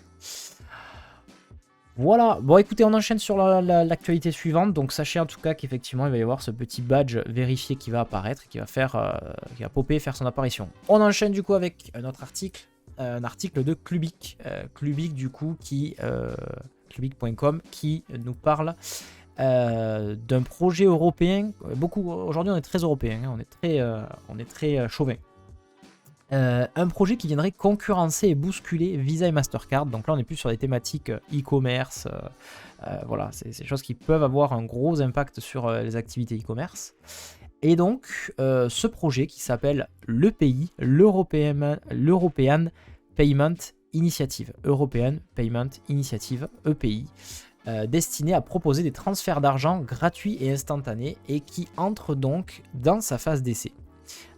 Voilà, bon écoutez, on enchaîne sur l'actualité suivante. Donc sachez en tout cas qu'effectivement il va y avoir ce petit badge vérifié qui va apparaître et qui va qui va popper, faire son apparition. On enchaîne du coup avec un autre article, un article de Clubic. Clubic du coup Clubic.com qui nous parle d'un projet européen. Aujourd'hui on est très européen, hein, on est très chauvin. Un projet qui viendrait concurrencer et bousculer Visa et Mastercard. Donc là, on n'est plus sur des thématiques e-commerce. Voilà, c'est des choses qui peuvent avoir un gros impact sur les activités e-commerce. Et donc, ce projet qui s'appelle l'EPI, l'European Payment Initiative. European Payment Initiative, EPI. Destiné à proposer des transferts d'argent gratuits et instantanés et qui entre donc dans sa phase d'essai.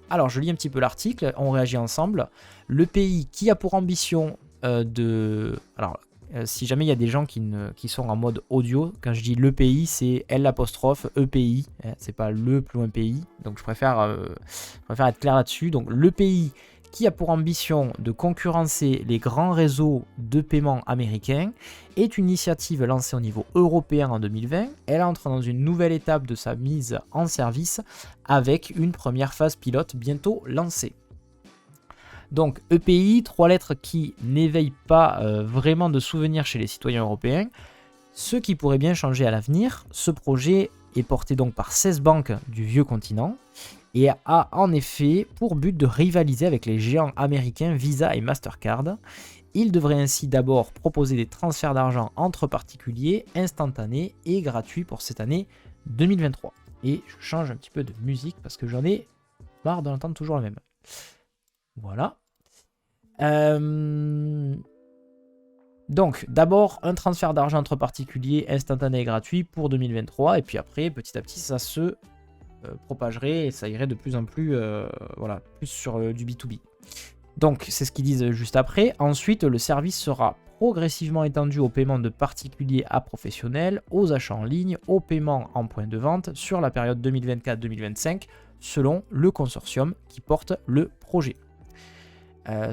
Alors, je lis un petit peu l'article, on réagit ensemble. Le pays qui a pour ambition Alors, si jamais il y a des gens qui sont en mode audio, quand je dis le pays, c'est L''EPI, c'est pas le plus loin pays. Donc, je préfère être clair là-dessus. Donc, le pays qui a pour ambition de concurrencer les grands réseaux de paiement américains est une initiative lancée au niveau européen en 2020. Elle entre dans une nouvelle étape de sa mise en service avec une première phase pilote bientôt lancée. Donc EPI, 3 lettres qui n'éveillent pas vraiment de souvenirs chez les citoyens européens, ce qui pourrait bien changer à l'avenir. Ce projet est porté donc par 16 banques du vieux continent et a en effet pour but de rivaliser avec les géants américains Visa et Mastercard. Il devrait ainsi d'abord proposer des transferts d'argent entre particuliers, instantanés et gratuits pour cette année 2023. Et je change un petit peu de musique parce que j'en ai marre de l'entendre toujours la même. Voilà. Donc, d'abord, un transfert d'argent entre particuliers, instantané et gratuit pour 2023. Et puis après, petit à petit, ça se propagerait et ça irait de plus en plus, plus sur du B2B. Donc, c'est ce qu'ils disent juste après. Ensuite, le service sera progressivement étendu aux paiements de particuliers à professionnels, aux achats en ligne, aux paiements en point de vente sur la période 2024-2025, selon le consortium qui porte le projet.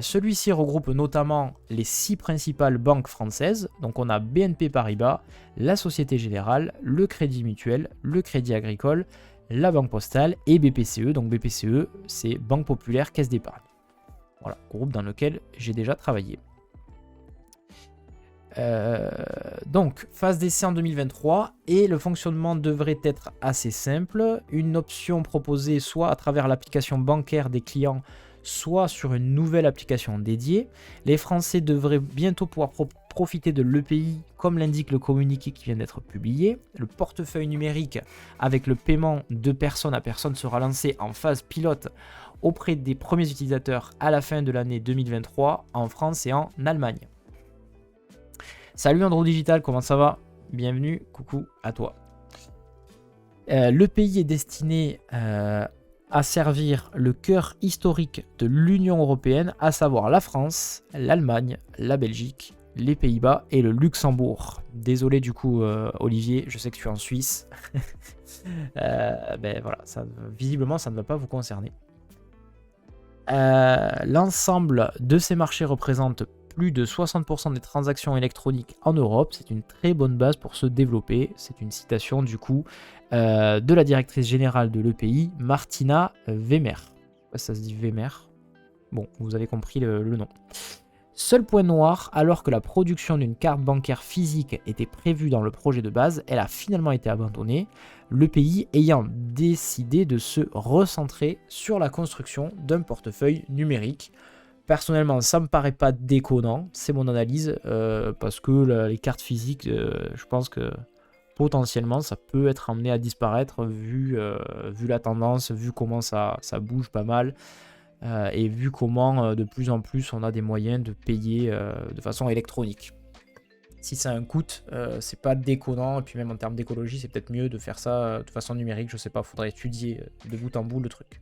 Celui-ci regroupe notamment les 6 principales banques françaises. Donc on a BNP Paribas, la Société Générale, le Crédit Mutuel, le Crédit Agricole, la Banque Postale et BPCE. Donc BPCE, c'est Banque Populaire Caisse d'Épargne. Voilà, groupe dans lequel j'ai déjà travaillé. Donc, phase d'essai en 2023 et le fonctionnement devrait être assez simple. Une option proposée soit à travers l'application bancaire des clients, soit sur une nouvelle application dédiée. Les Français devraient bientôt pouvoir profiter de l'EPI, comme l'indique le communiqué qui vient d'être publié. Le portefeuille numérique avec le paiement de personne à personne sera lancé en phase pilote auprès des premiers utilisateurs à la fin de l'année 2023 en France et en Allemagne. Salut Andro Digital, comment ça va? Bienvenue, coucou à toi. Le pays est destiné à servir le cœur historique de l'Union européenne, à savoir la France, l'Allemagne, la Belgique, les Pays-Bas et le Luxembourg. Désolé du coup Olivier, je sais que tu es en Suisse. Ben voilà, visiblement ça ne va pas vous concerner. L'ensemble de ces marchés représente plus de 60% des transactions électroniques en Europe. C'est une très bonne base pour se développer. C'est une citation du coup de la directrice générale de l'EPI, Martina Wemer. Ça se dit Wemer. Bon, vous avez compris le nom. Seul point noir, alors que la production d'une carte bancaire physique était prévue dans le projet de base, elle a finalement été abandonnée, l'EPI ayant décidé de se recentrer sur la construction d'un portefeuille numérique. Personnellement, ça me paraît pas déconnant, c'est mon analyse, parce que les cartes physiques, je pense que potentiellement ça peut être amené à disparaître vu la tendance, vu comment ça bouge pas mal, et vu comment de plus en plus on a des moyens de payer de façon électronique. Si ça a un coût, c'est pas déconnant, et puis même en termes d'écologie, c'est peut-être mieux de faire ça de façon numérique, je sais pas, faudrait étudier de bout en bout le truc.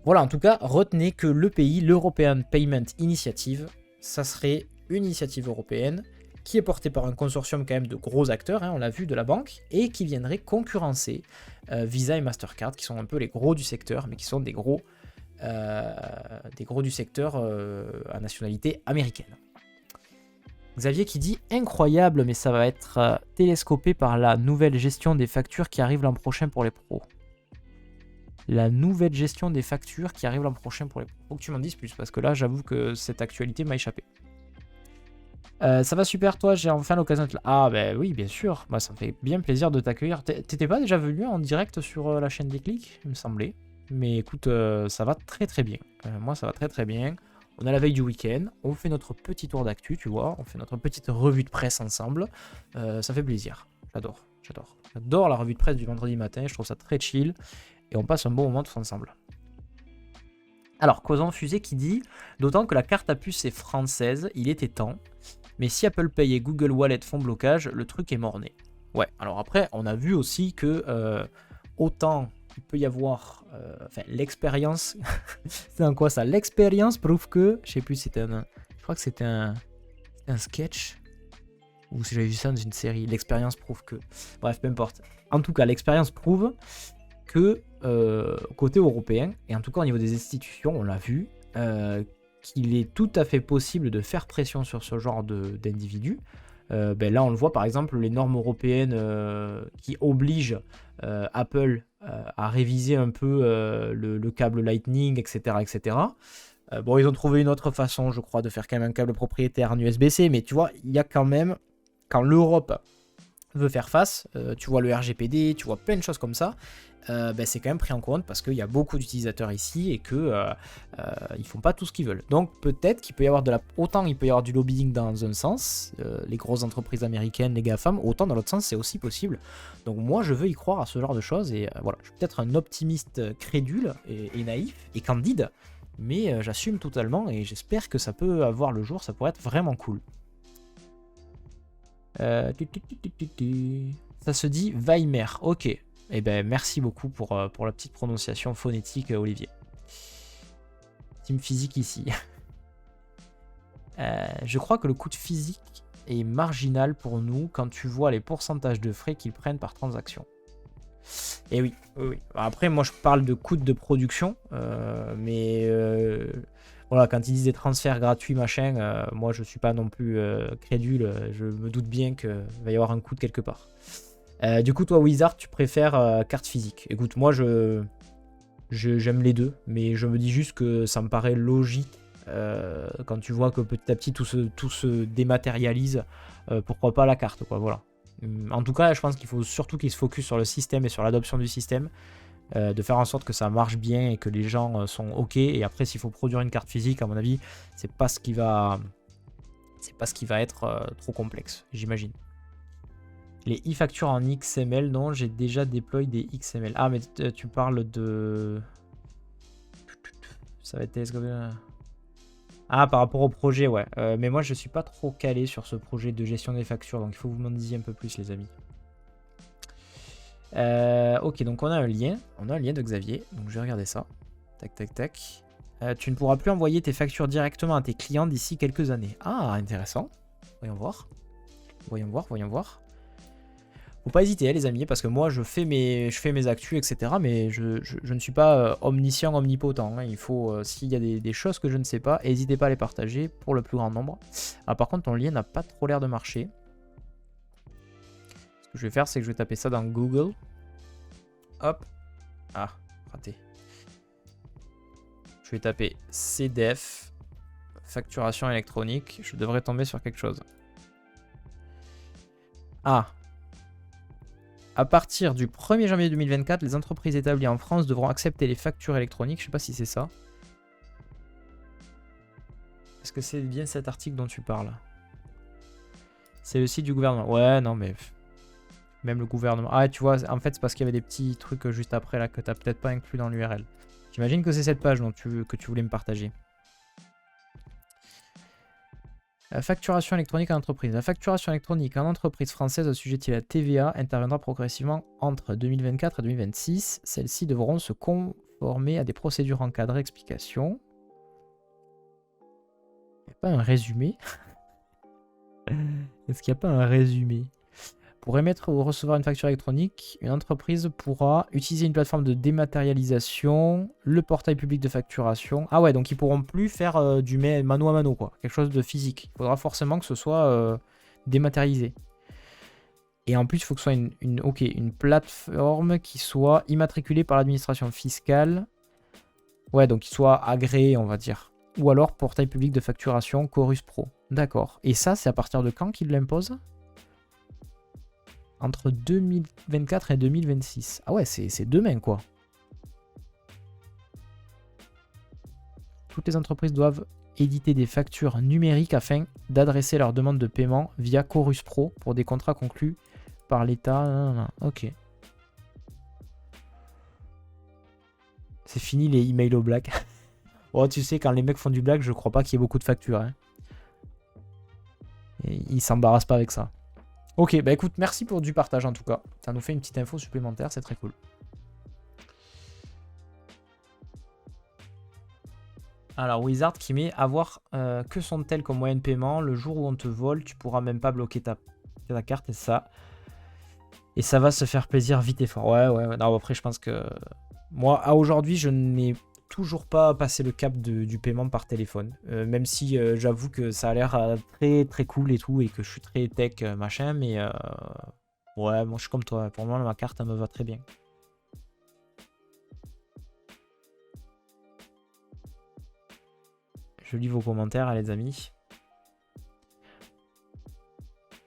Voilà, en tout cas, retenez que l'EPI, l'European Payment Initiative, ça serait une initiative européenne qui est portée par un consortium quand même de gros acteurs, on l'a vu, de la banque, et qui viendrait concurrencer Visa et Mastercard, qui sont un peu les gros du secteur, mais qui sont des gros du secteur à nationalité américaine. Xavier qui dit « Incroyable, mais ça va être télescopé par la nouvelle gestion des factures qui arrive l'an prochain pour les pros. » La nouvelle gestion des factures qui arrive l'an prochain pour les pros. Faut que tu m'en dises plus, parce que là, j'avoue que cette actualité m'a échappé. Ça va super, toi, j'ai enfin l'occasion de... Ah, ben oui, bien sûr. Bah, ça me fait bien plaisir de t'accueillir. T'étais pas déjà venu en direct sur la chaîne Déclic, il me semblait. Mais écoute, ça va très très bien. Moi, ça va très très bien. On est la veille du week-end, on fait notre petit tour d'actu, tu vois. On fait notre petite revue de presse ensemble. Ça fait plaisir. J'adore la revue de presse du vendredi matin, je trouve ça très chill. Et on passe un bon moment tous ensemble. Alors, Causan Fusée qui dit « D'autant que la carte à puce est française, il était temps. Mais si Apple Pay et Google Wallet font blocage, le truc est mort-né. » Ouais, alors après, on a vu aussi que autant il peut y avoir... l'expérience... c'est un quoi ça? L'expérience prouve que... Je sais plus si c'était un... Je crois que c'était un sketch. Ou si j'avais vu ça dans une série. L'expérience prouve que... Bref, peu importe. En tout cas, l'expérience prouve que côté européen, et en tout cas au niveau des institutions, on l'a vu, qu'il est tout à fait possible de faire pression sur ce genre d'individus. Là, on le voit par exemple, les normes européennes qui obligent Apple à réviser un peu le câble Lightning, etc. etc. Bon, ils ont trouvé une autre façon, je crois, de faire quand même un câble propriétaire en USB-C, mais tu vois, il y a quand même, quand l'Europe veut faire face, tu vois le RGPD, tu vois plein de choses comme ça, c'est quand même pris en compte parce qu'il y a beaucoup d'utilisateurs ici et que ils font pas tout ce qu'ils veulent. Donc peut-être qu'il peut y avoir autant il peut y avoir du lobbying dans un sens, les grosses entreprises américaines, les GAFAM, autant dans l'autre sens c'est aussi possible. Donc moi je veux y croire à ce genre de choses et voilà, je suis peut-être un optimiste crédule et naïf et candide, mais j'assume totalement et j'espère que ça peut avoir le jour, ça pourrait être vraiment cool. Ça se dit Weimer, ok. Eh ben merci beaucoup pour la petite prononciation phonétique, Olivier. Team physique ici. Je crois que le coût de physique est marginal pour nous quand tu vois les pourcentages de frais qu'ils prennent par transaction. Et oui. Après, moi je parle de coût de production, mais Voilà, quand ils disent des transferts gratuits, machin, moi je suis pas non plus crédule. Je me doute bien qu'il va y avoir un coût de quelque part. Du coup, toi, Wizard, tu préfères carte physique. Écoute, moi, j'aime les deux, mais je me dis juste que ça me paraît logique quand tu vois que petit à petit tout se dématérialise. Pourquoi pas la carte, quoi, voilà. En tout cas, je pense qu'il faut surtout qu'ils se focus sur le système et sur l'adoption du système, de faire en sorte que ça marche bien et que les gens sont OK. Et après, s'il faut produire une carte physique, à mon avis, c'est pas ce qui va être trop complexe, j'imagine. Les e-factures en XML, non, j'ai déjà déployé des XML. Ah, mais tu parles de... Ça va être télescopé. Ah, par rapport au projet, ouais. Mais moi, je suis pas trop calé sur ce projet de gestion des factures, donc il faut que vous m'en disiez un peu plus, les amis. Ok, donc on a un lien. On a un lien de Xavier, donc je vais regarder ça. Tac, tac, tac. Tu ne pourras plus envoyer tes factures directement à tes clients d'ici quelques années. Ah, intéressant. Voyons voir. Voyons voir, voyons voir. Faut pas hésiter, les amis, parce que moi, je fais mes actus, etc. Mais je ne suis pas omniscient, omnipotent. Hein. Il faut, s'il y a des choses que je ne sais pas, n'hésitez pas à les partager pour le plus grand nombre. Ah, par contre, ton lien n'a pas trop l'air de marcher. Ce que je vais faire, c'est que je vais taper ça dans Google. Hop. Ah, raté. Je vais taper CDF, facturation électronique. Je devrais tomber sur quelque chose. Ah. À partir du 1er janvier 2024, les entreprises établies en France devront accepter les factures électroniques. Je sais pas si c'est ça. Est-ce que c'est bien cet article dont tu parles? C'est le site du gouvernement. Ouais, non, mais même le gouvernement. Ah, tu vois, en fait, c'est parce qu'il y avait des petits trucs juste après là que tu n'as peut-être pas inclus dans l'URL. J'imagine que c'est cette page que tu voulais me partager. La facturation électronique en entreprise. La facturation électronique en entreprise française assujettie à la TVA interviendra progressivement entre 2024 et 2026. Celles-ci devront se conformer à des procédures encadrées. Explication. Il n'y a pas un résumé? Est-ce qu'il n'y a pas un résumé? Pour émettre ou recevoir une facture électronique, une entreprise pourra utiliser une plateforme de dématérialisation, le portail public de facturation. Ah ouais, donc ils pourront plus faire du mano à mano, quoi. Quelque chose de physique. Il faudra forcément que ce soit dématérialisé. Et en plus, il faut que ce soit une plateforme qui soit immatriculée par l'administration fiscale. Ouais, donc qu'il soit agréé, on va dire. Ou alors portail public de facturation Chorus Pro. D'accord. Et ça, c'est à partir de quand qu'ils l'imposent? Entre 2024 et 2026. Ah ouais, c'est demain, quoi. Toutes les entreprises doivent éditer des factures numériques afin d'adresser leurs demandes de paiement via Chorus Pro pour des contrats conclus par l'État. Ok. C'est fini les emails au black. Oh, tu sais, quand les mecs font du black, je crois pas qu'il y ait beaucoup de factures. Hein. Et ils s'embarrassent pas avec ça. Ok, bah écoute, merci pour du partage en tout cas. Ça nous fait une petite info supplémentaire, c'est très cool. Alors Wizard qui met avoir que sont-elles comme moyen de paiement. Le jour où on te vole, tu pourras même pas bloquer ta carte et ça. Et ça va se faire plaisir vite et fort. Ouais. Non, après, je pense que moi, à aujourd'hui, je n'ai toujours pas passé le cap du paiement par téléphone. Même si j'avoue que ça a l'air très très cool et tout et que je suis très tech machin. Mais ouais, moi je suis comme toi. Pour moi, ma carte, elle me va très bien. Je lis vos commentaires, les amis.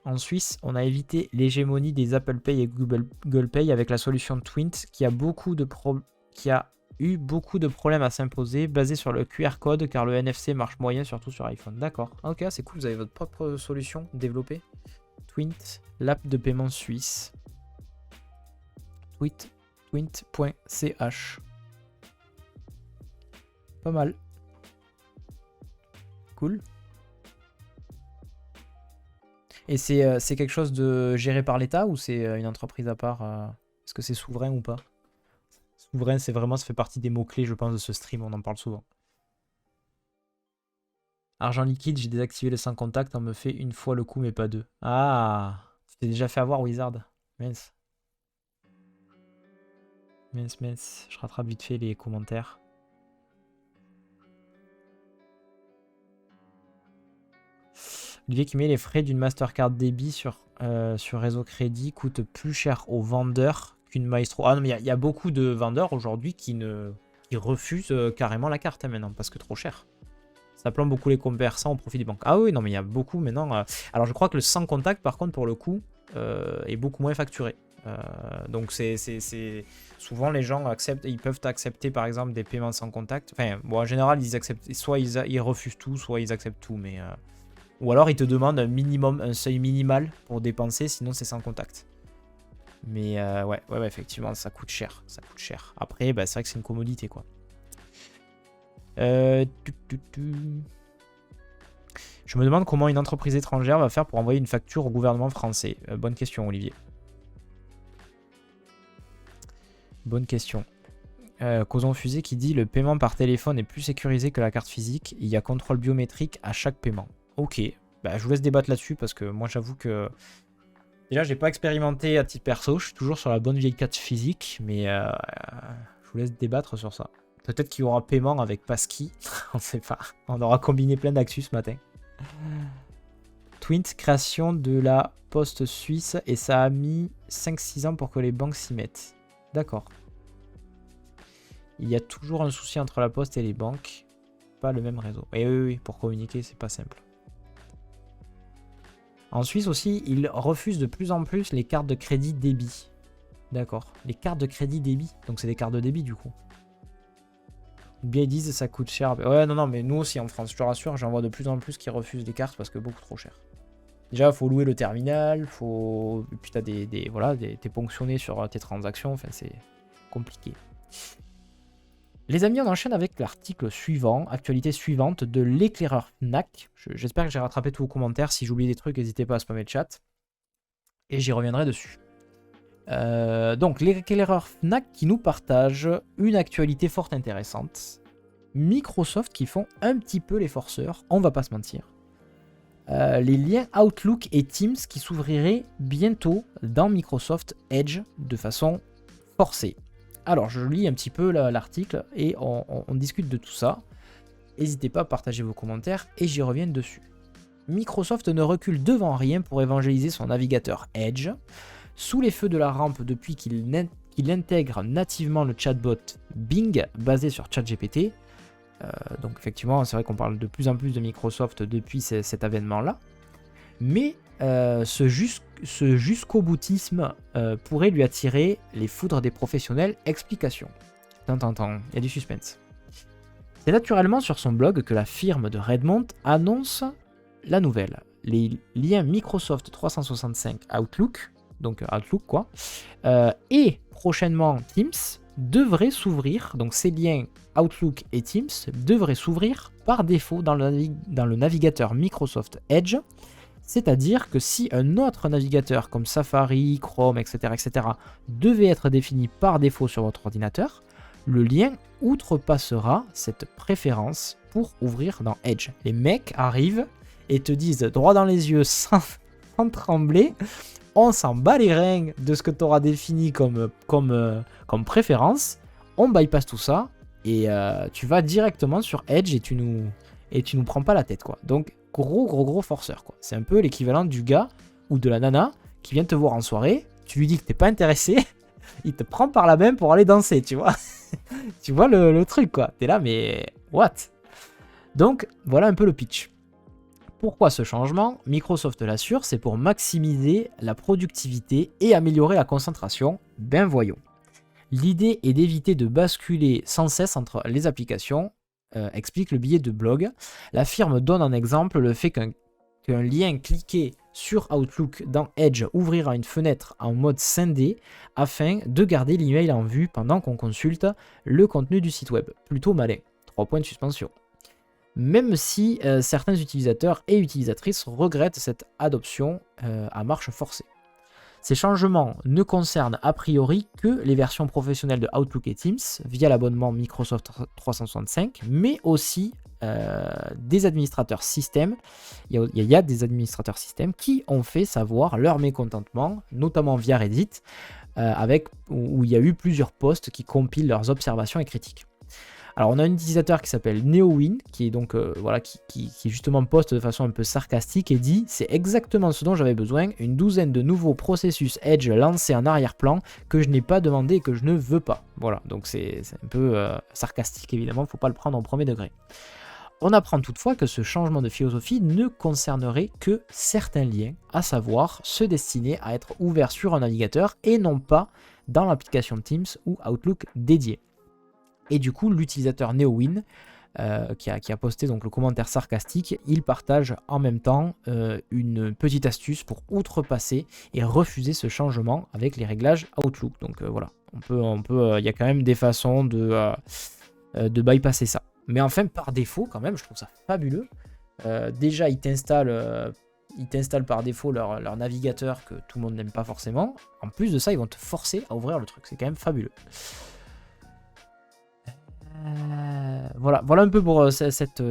En Suisse, on a évité l'hégémonie des Apple Pay et Google Pay avec la solution Twint qui a eu beaucoup de problèmes à s'imposer basé sur le QR code car le NFC marche moyen surtout sur iPhone. D'accord. Ok, c'est cool, vous avez votre propre solution développée. Twint, l'app de paiement suisse. Twint.ch. Pas mal. Cool. Et c'est quelque chose de géré par l'État ou c'est une entreprise à part Est-ce que c'est souverain ou pas? Souverain, c'est vraiment, ça fait partie des mots-clés, je pense, de ce stream, on en parle souvent. Argent liquide, j'ai désactivé le sans contact, on me fait une fois le coup, mais pas deux. Ah, tu t'es déjà fait avoir, Wizard. Mince. Mince. Je rattrape vite fait les commentaires. Olivier qui met les frais d'une Mastercard débit sur réseau crédit coûtent plus cher aux vendeurs qu'une Maestro. Ah non, mais il y a beaucoup de vendeurs aujourd'hui qui refusent carrément la carte maintenant parce que trop cher. Ça plombe beaucoup les commerçants au profit des banques. Ah oui, non, mais il y a beaucoup maintenant. Alors je crois que le sans contact, par contre, pour le coup, est beaucoup moins facturé. Donc c'est souvent les gens acceptent, ils peuvent accepter par exemple des paiements sans contact. Enfin, bon, en général, ils acceptent, soit ils refusent tout, soit ils acceptent tout, mais ou alors ils te demandent un minimum, un seuil minimal pour dépenser, sinon c'est sans contact. Mais ouais, effectivement, ça coûte cher, Après, bah, c'est vrai que c'est une commodité, quoi. Je me demande comment une entreprise étrangère va faire pour envoyer une facture au gouvernement français. Bonne question, Olivier. Bonne question. Causon Fusée qui dit le paiement par téléphone est plus sécurisé que la carte physique. Il y a contrôle biométrique à chaque paiement. Ok, bah, je vous laisse débattre là-dessus parce que moi j'avoue que déjà j'ai pas expérimenté à titre perso. Je suis toujours sur la bonne vieille carte physique, mais je vous laisse débattre sur ça. Peut-être qu'il y aura paiement avec Passkey. On sait pas. On aura combiné plein d'actu ce matin. Twint, création de la poste suisse et ça a mis 5-6 ans pour que les banques s'y mettent. D'accord. Il y a toujours un souci entre la poste et les banques. Pas le même réseau. Et oui, pour communiquer, c'est pas simple. En Suisse aussi, ils refusent de plus en plus les cartes de crédit débit. D'accord. Les cartes de crédit débit. Donc c'est des cartes de débit du coup. Bien ils disent ça coûte cher. Ouais, non, mais nous aussi en France, je te rassure, j'en vois de plus en plus qui refusent les cartes parce que beaucoup trop cher. Déjà, il faut louer le terminal, et puis tu as t'es ponctionné sur tes transactions, enfin c'est compliqué. Les amis, on enchaîne avec l'article suivant, actualité suivante de l'éclaireur Fnac. J'espère que j'ai rattrapé tous vos commentaires. Si j'oublie des trucs, n'hésitez pas à spammer le chat. Et j'y reviendrai dessus. Donc, l'éclaireur Fnac qui nous partage une actualité fort intéressante. Microsoft qui font un petit peu les forceurs, on va pas se mentir. Les liens Outlook et Teams qui s'ouvriraient bientôt dans Microsoft Edge de façon forcée. Alors, je lis un petit peu l'article et on discute de tout ça. N'hésitez pas à partager vos commentaires et j'y reviens dessus. Microsoft ne recule devant rien pour évangéliser son navigateur Edge. Sous les feux de la rampe depuis qu'il intègre nativement le chatbot Bing basé sur ChatGPT. Donc effectivement, c'est vrai qu'on parle de plus en plus de Microsoft depuis cet avènement-là. Mais ce jusqu'au boutisme pourrait lui attirer les foudres des professionnels. Explication. Il y a du suspense. C'est naturellement sur son blog que la firme de Redmond annonce la nouvelle. Les liens Microsoft 365 Outlook, donc Outlook quoi, et prochainement Teams devraient s'ouvrir, donc ces liens Outlook et Teams devraient s'ouvrir par défaut dans le navigateur Microsoft Edge. C'est-à-dire que si un autre navigateur comme Safari, Chrome, etc. devait être défini par défaut sur votre ordinateur, le lien outrepassera cette préférence pour ouvrir dans Edge. Les mecs arrivent et te disent droit dans les yeux sans trembler, on s'en bat les reins de ce que tu auras défini comme préférence, on bypass tout ça et tu vas directement sur Edge et tu nous prends pas la tête quoi. Donc gros forceur quoi. C'est un peu l'équivalent du gars ou de la nana qui vient te voir en soirée, tu lui dis que t'es pas intéressé, il te prend par la main pour aller danser, tu vois. Tu vois le truc quoi. T'es là mais what? Donc voilà un peu le pitch. Pourquoi ce changement? Microsoft l'assure, c'est pour maximiser la productivité et améliorer la concentration. Ben voyons. L'idée est d'éviter de basculer sans cesse entre les applications, explique le billet de blog. La firme donne en exemple le fait qu'un lien cliqué sur Outlook dans Edge ouvrira une fenêtre en mode scindé afin de garder l'email en vue pendant qu'on consulte le contenu du site web. Plutôt malin. 3 points de suspension. Même si certains utilisateurs et utilisatrices regrettent cette adoption à marche forcée. Ces changements ne concernent a priori que les versions professionnelles de Outlook et Teams via l'abonnement Microsoft 365, mais aussi des administrateurs système. Il y a des administrateurs système qui ont fait savoir leur mécontentement, notamment via Reddit, où il y a eu plusieurs posts qui compilent leurs observations et critiques. Alors on a un utilisateur qui s'appelle NeoWin, qui est donc voilà, qui justement poste de façon un peu sarcastique et dit: c'est exactement ce dont j'avais besoin, une douzaine de nouveaux processus Edge lancés en arrière-plan que je n'ai pas demandé et que je ne veux pas. Voilà, donc c'est un peu sarcastique évidemment, il ne faut pas le prendre en premier degré. On apprend toutefois que ce changement de philosophie ne concernerait que certains liens, à savoir ceux destinés à être ouverts sur un navigateur et non pas dans l'application Teams ou Outlook dédiée. Et du coup, l'utilisateur NeoWin, qui a posté donc le commentaire sarcastique, il partage en même temps une petite astuce pour outrepasser et refuser ce changement avec les réglages Outlook. Donc voilà, il y a quand même des façons de bypasser ça. Mais enfin, par défaut, quand même, je trouve ça fabuleux. Déjà, ils t'installent par défaut leur navigateur que tout le monde n'aime pas forcément. En plus de ça, ils vont te forcer à ouvrir le truc. C'est quand même fabuleux. Voilà un peu pour cette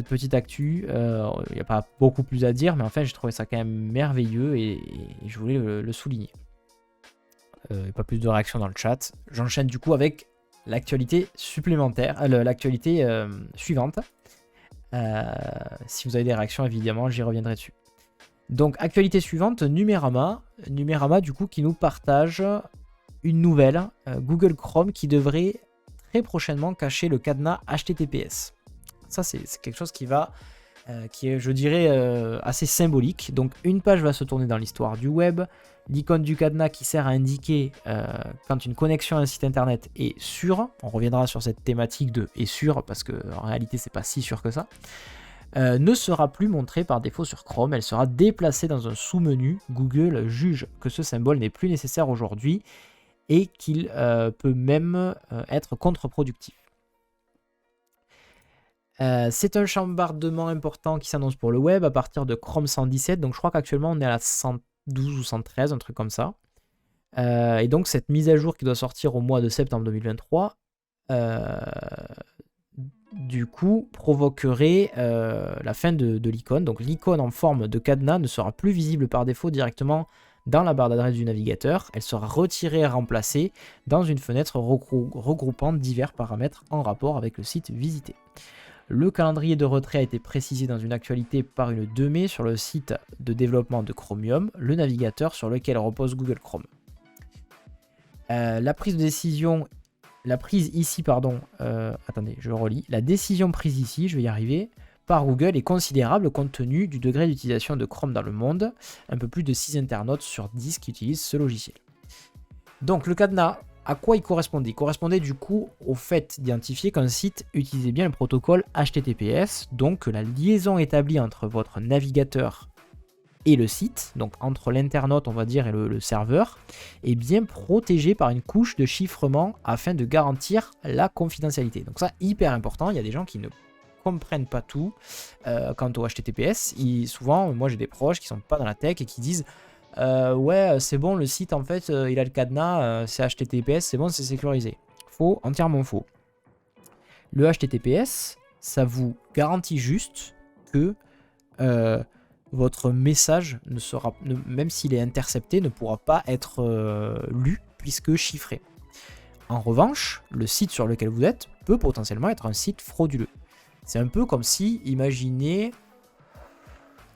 petite actu. Il n'y a pas beaucoup plus à dire, mais enfin, j'ai trouvé ça quand même merveilleux et je voulais le souligner. Pas plus de réactions dans le chat. J'enchaîne du coup avec l'actualité supplémentaire, l'actualité suivante. Si vous avez des réactions, évidemment, j'y reviendrai dessus. Donc, actualité suivante, Numérama. Numérama, du coup, qui nous partage une nouvelle, Google Chrome, qui devrait très prochainement cacher le cadenas HTTPS. Ça, c'est quelque chose qui est, je dirais, assez symbolique. Donc, une page va se tourner dans l'histoire du web. L'icône du cadenas qui sert à indiquer quand une connexion à un site internet est sûre. On reviendra sur cette thématique de est sûr parce qu'en réalité c'est pas si sûr que ça. Ne sera plus montrée par défaut sur Chrome. Elle sera déplacée dans un sous-menu. Google juge que ce symbole n'est plus nécessaire aujourd'hui et qu'il peut même être contre-productif. C'est un chambardement important qui s'annonce pour le web à partir de Chrome 117. Donc je crois qu'actuellement on est à la 112 ou 113, un truc comme ça. Et donc cette mise à jour qui doit sortir au mois de septembre 2023, du coup, provoquerait la fin de l'icône. Donc l'icône en forme de cadenas ne sera plus visible par défaut directement dans la barre d'adresse du navigateur. Elle sera retirée et remplacée dans une fenêtre regroupant divers paramètres en rapport avec le site visité. Le calendrier de retrait a été précisé dans une actualité par une 2 mai sur le site de développement de Chromium, le navigateur sur lequel repose Google Chrome. La décision prise ici, je vais y arriver, par Google est considérable compte tenu du degré d'utilisation de Chrome dans le monde, un peu plus de 6 internautes sur 10 qui utilisent ce logiciel. Donc le cadenas, à quoi il correspondait ? Il correspondait du coup au fait d'identifier qu'un site utilisait bien le protocole HTTPS, donc que la liaison établie entre votre navigateur et le site, donc entre l'internaute on va dire et le serveur, est bien protégée par une couche de chiffrement afin de garantir la confidentialité. Donc ça, hyper important, il y a des gens qui ne comprennent pas tout quant au HTTPS. Souvent, moi j'ai des proches qui sont pas dans la tech et qui disent ouais, c'est bon, le site en fait il a le cadenas, c'est HTTPS, c'est bon, c'est sécurisé. Faux, entièrement faux. Le HTTPS, ça vous garantit juste que votre message ne sera, même s'il est intercepté, ne pourra pas être lu puisque chiffré. En revanche, le site sur lequel vous êtes peut potentiellement être un site frauduleux. C'est un peu comme si, imaginez,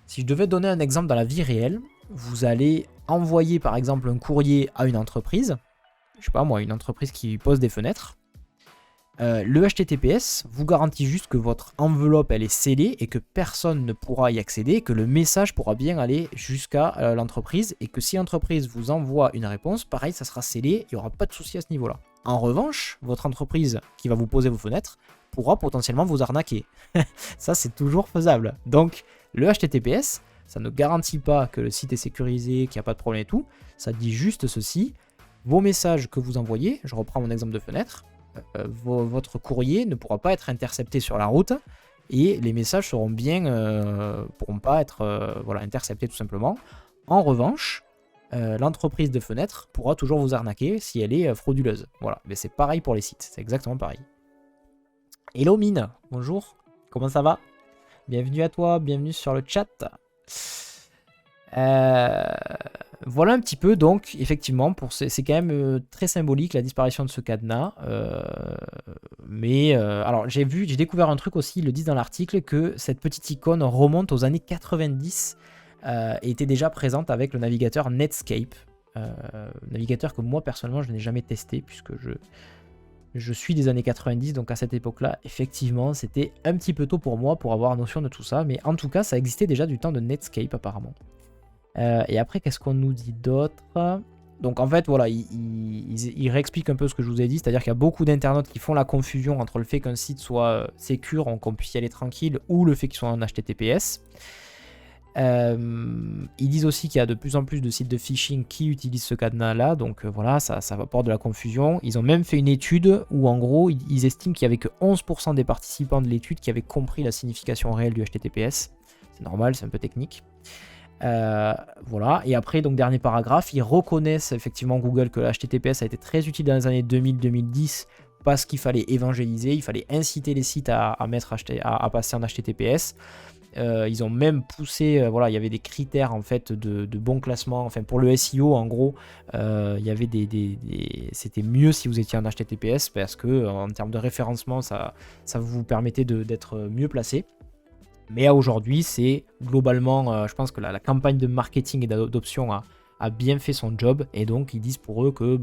si je devais donner un exemple dans la vie réelle, vous allez envoyer par exemple un courrier à une entreprise, je sais pas moi, une entreprise qui pose des fenêtres. Le HTTPS vous garantit juste que votre enveloppe elle est scellée et que personne ne pourra y accéder, que le message pourra bien aller jusqu'à l'entreprise et que si l'entreprise vous envoie une réponse, pareil ça sera scellé, il n'y aura pas de souci à ce niveau-là. En revanche, votre entreprise qui va vous poser vos fenêtres pourra potentiellement vous arnaquer. Ça c'est toujours faisable. Donc le HTTPS, ça ne garantit pas que le site est sécurisé, qu'il n'y a pas de problème et tout, ça dit juste ceci, vos messages que vous envoyez, je reprends mon exemple de fenêtre, votre courrier ne pourra pas être intercepté sur la route et les messages seront pourront pas être interceptés tout simplement. En revanche, l'entreprise de fenêtre pourra toujours vous arnaquer si elle est frauduleuse. Voilà, mais c'est pareil pour les sites, c'est exactement pareil. Hello Mine, bonjour, comment ça va ? Bienvenue à toi, bienvenue sur le chat. Euh, Voilà un petit peu, donc effectivement, c'est quand même très symbolique la disparition de ce cadenas. Alors j'ai découvert un truc aussi, ils le disent dans l'article, que cette petite icône remonte aux années 90 et était déjà présente avec le navigateur Netscape. Navigateur que moi personnellement je n'ai jamais testé puisque je suis des années 90, donc à cette époque-là, effectivement, c'était un petit peu tôt pour moi pour avoir notion de tout ça, mais en tout cas, ça existait déjà du temps de Netscape apparemment. Et après, qu'est-ce qu'on nous dit d'autre? Donc en fait, voilà, il réexplique un peu ce que je vous ai dit, c'est-à-dire qu'il y a beaucoup d'internautes qui font la confusion entre le fait qu'un site soit sécure, qu'on puisse y aller tranquille, ou le fait qu'il soit en HTTPS. Ils disent aussi qu'il y a de plus en plus de sites de phishing qui utilisent ce cadenas-là, donc voilà, ça apporte de la confusion. Ils ont même fait une étude où en gros, ils estiment qu'il n'y avait que 11% des participants de l'étude qui avaient compris la signification réelle du HTTPS. C'est normal, c'est un peu technique. Voilà, et après, donc dernier paragraphe, ils reconnaissent effectivement Google que le HTTPS a été très utile dans les années 2000-2010 parce qu'il fallait évangéliser, il fallait inciter les sites à passer en HTTPS. Ils ont même poussé, voilà, il y avait des critères en fait de bon classement, enfin pour le SEO en gros, il y avait c'était mieux si vous étiez en HTTPS parce que en termes de référencement, ça vous permettait d'être mieux placé. Mais à aujourd'hui, c'est globalement, je pense que la campagne de marketing et d'adoption a bien fait son job. Et donc, ils disent pour eux que,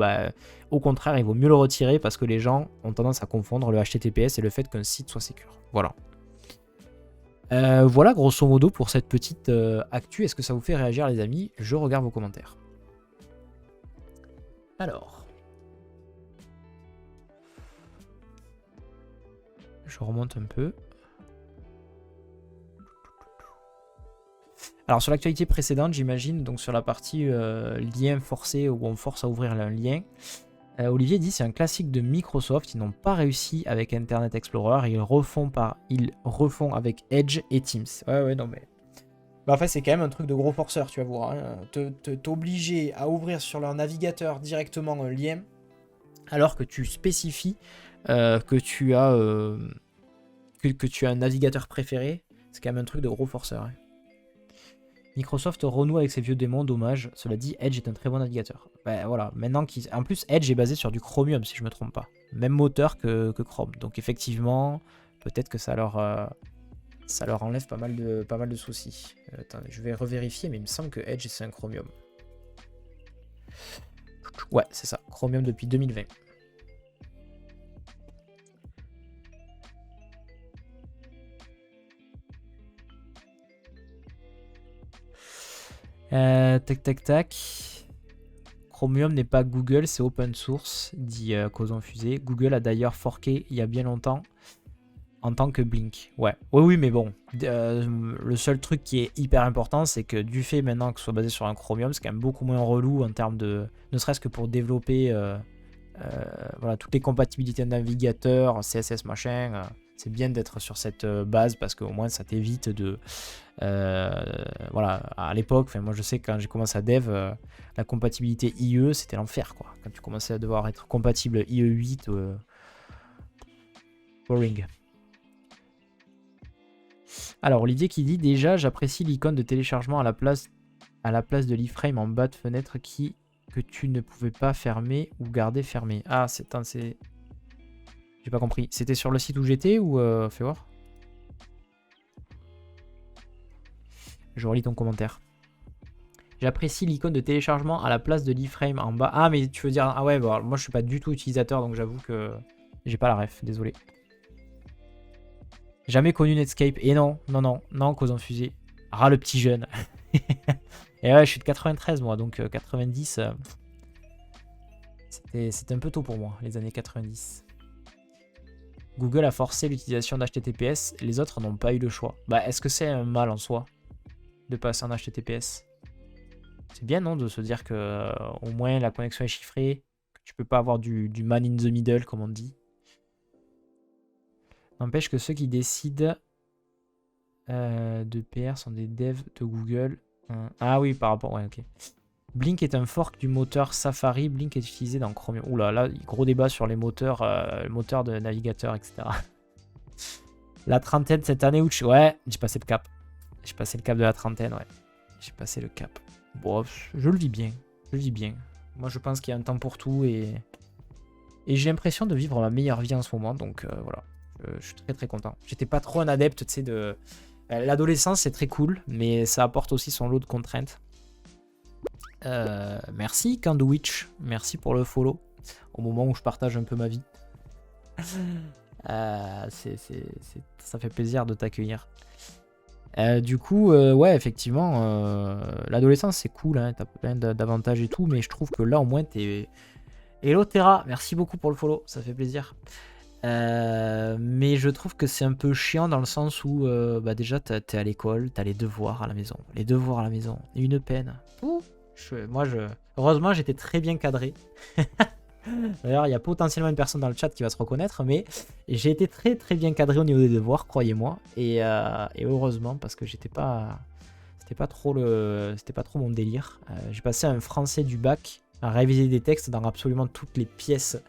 au contraire, il vaut mieux le retirer parce que les gens ont tendance à confondre le HTTPS et le fait qu'un site soit sécure. Voilà. Voilà, grosso modo, pour cette petite actu. Est-ce que ça vous fait réagir, les amis? Je regarde vos commentaires. Alors. Je remonte un peu. Alors sur l'actualité précédente, j'imagine, donc sur la partie lien forcé où on force à ouvrir un lien, Olivier dit c'est un classique de Microsoft, ils n'ont pas réussi avec Internet Explorer et ils refont avec Edge et Teams. Ouais, non mais... en fait c'est quand même un truc de gros forceur, tu vas voir. Hein. T'obliger à ouvrir sur leur navigateur directement un lien alors que tu spécifies que tu as un navigateur préféré, c'est quand même un truc de gros forceur. Hein. Microsoft renoue avec ses vieux démons, dommage. Cela dit, Edge est un très bon navigateur. Voilà, maintenant en plus, Edge est basé sur du Chromium, si je me trompe pas. Même moteur que Chrome. Donc effectivement, peut-être que ça leur enlève pas mal de soucis. Attendez, je vais revérifier, mais il me semble que Edge, c'est un Chromium. Ouais, c'est ça. Chromium depuis 2020. Tac. Chromium n'est pas Google, c'est open source, dit Causon Fusée. Google a d'ailleurs forké il y a bien longtemps en tant que Blink. Ouais. Oui, mais bon. Le seul truc qui est hyper important, c'est que du fait maintenant que ce soit basé sur un Chromium, c'est quand même beaucoup moins relou en termes de... Ne serait-ce que pour développer voilà, toutes les compatibilités de navigateur, CSS machin. C'est bien d'être sur cette base parce qu'au moins ça t'évite de... voilà, à l'époque, moi je sais que quand j'ai commencé à dev, la compatibilité IE c'était l'enfer quoi. Quand tu commençais à devoir être compatible IE8, boring. Alors Olivier qui dit déjà j'apprécie l'icône de téléchargement à la place de l'iframe en bas de fenêtre que tu ne pouvais pas fermer ou garder fermé. Ah c'est... J'ai pas compris. C'était sur le site où j'étais ou fais voir. Je relis ton commentaire. J'apprécie l'icône de téléchargement à la place de l'iframe en bas. Ah, mais tu veux dire... Ah ouais, bon, moi je suis pas du tout utilisateur, donc j'avoue que j'ai pas la ref, désolé. Jamais connu Netscape. Et non, Causon Fusée. Ah, le petit jeune. Et ouais, je suis de 93 moi, donc 90... C'était un peu tôt pour moi, les années 90. Google a forcé l'utilisation d'HTTPS, les autres n'ont pas eu le choix. Est-ce que c'est un mal en soi de passer en HTTPS? C'est bien, non, de se dire que au moins la connexion est chiffrée, que tu peux pas avoir du man in the middle, comme on dit. N'empêche que ceux qui décident de PR sont des devs de Google. Ah oui, par rapport... Ouais, ok. Blink est un fork du moteur Safari. Blink est utilisé dans Chromium. Oula, là, gros débat sur les moteurs, de navigateur, etc. La trentaine cette année, ouais, j'ai passé le cap. J'ai passé le cap de la trentaine, ouais. J'ai passé le cap. Bon, je le vis bien. Je le vis bien. Moi, je pense qu'il y a un temps pour tout et j'ai l'impression de vivre ma meilleure vie en ce moment. Donc voilà, je suis très très content. J'étais pas trop un adepte, tu sais, de... L'adolescence, c'est très cool, mais ça apporte aussi son lot de contraintes. Merci Candwitch, merci pour le follow. Au moment où je partage un peu ma vie. Ça fait plaisir de t'accueillir. Du coup, ouais, effectivement, l'adolescence c'est cool, hein, t'as plein d'avantages et tout, mais je trouve que là au moins t'es... Hello Terra, merci beaucoup pour le follow, ça fait plaisir. Mais je trouve que c'est un peu chiant dans le sens où bah déjà t'es à l'école, t'as les devoirs à la maison. Les devoirs à la maison, une peine. Ouh, heureusement j'étais très bien cadré. D'ailleurs il y a potentiellement une personne dans le chat qui va se reconnaître, mais j'ai été très très bien cadré au niveau des devoirs, croyez-moi. Et heureusement parce que c'était pas trop mon délire. J'ai passé un français du bac à réviser des textes dans absolument toutes les pièces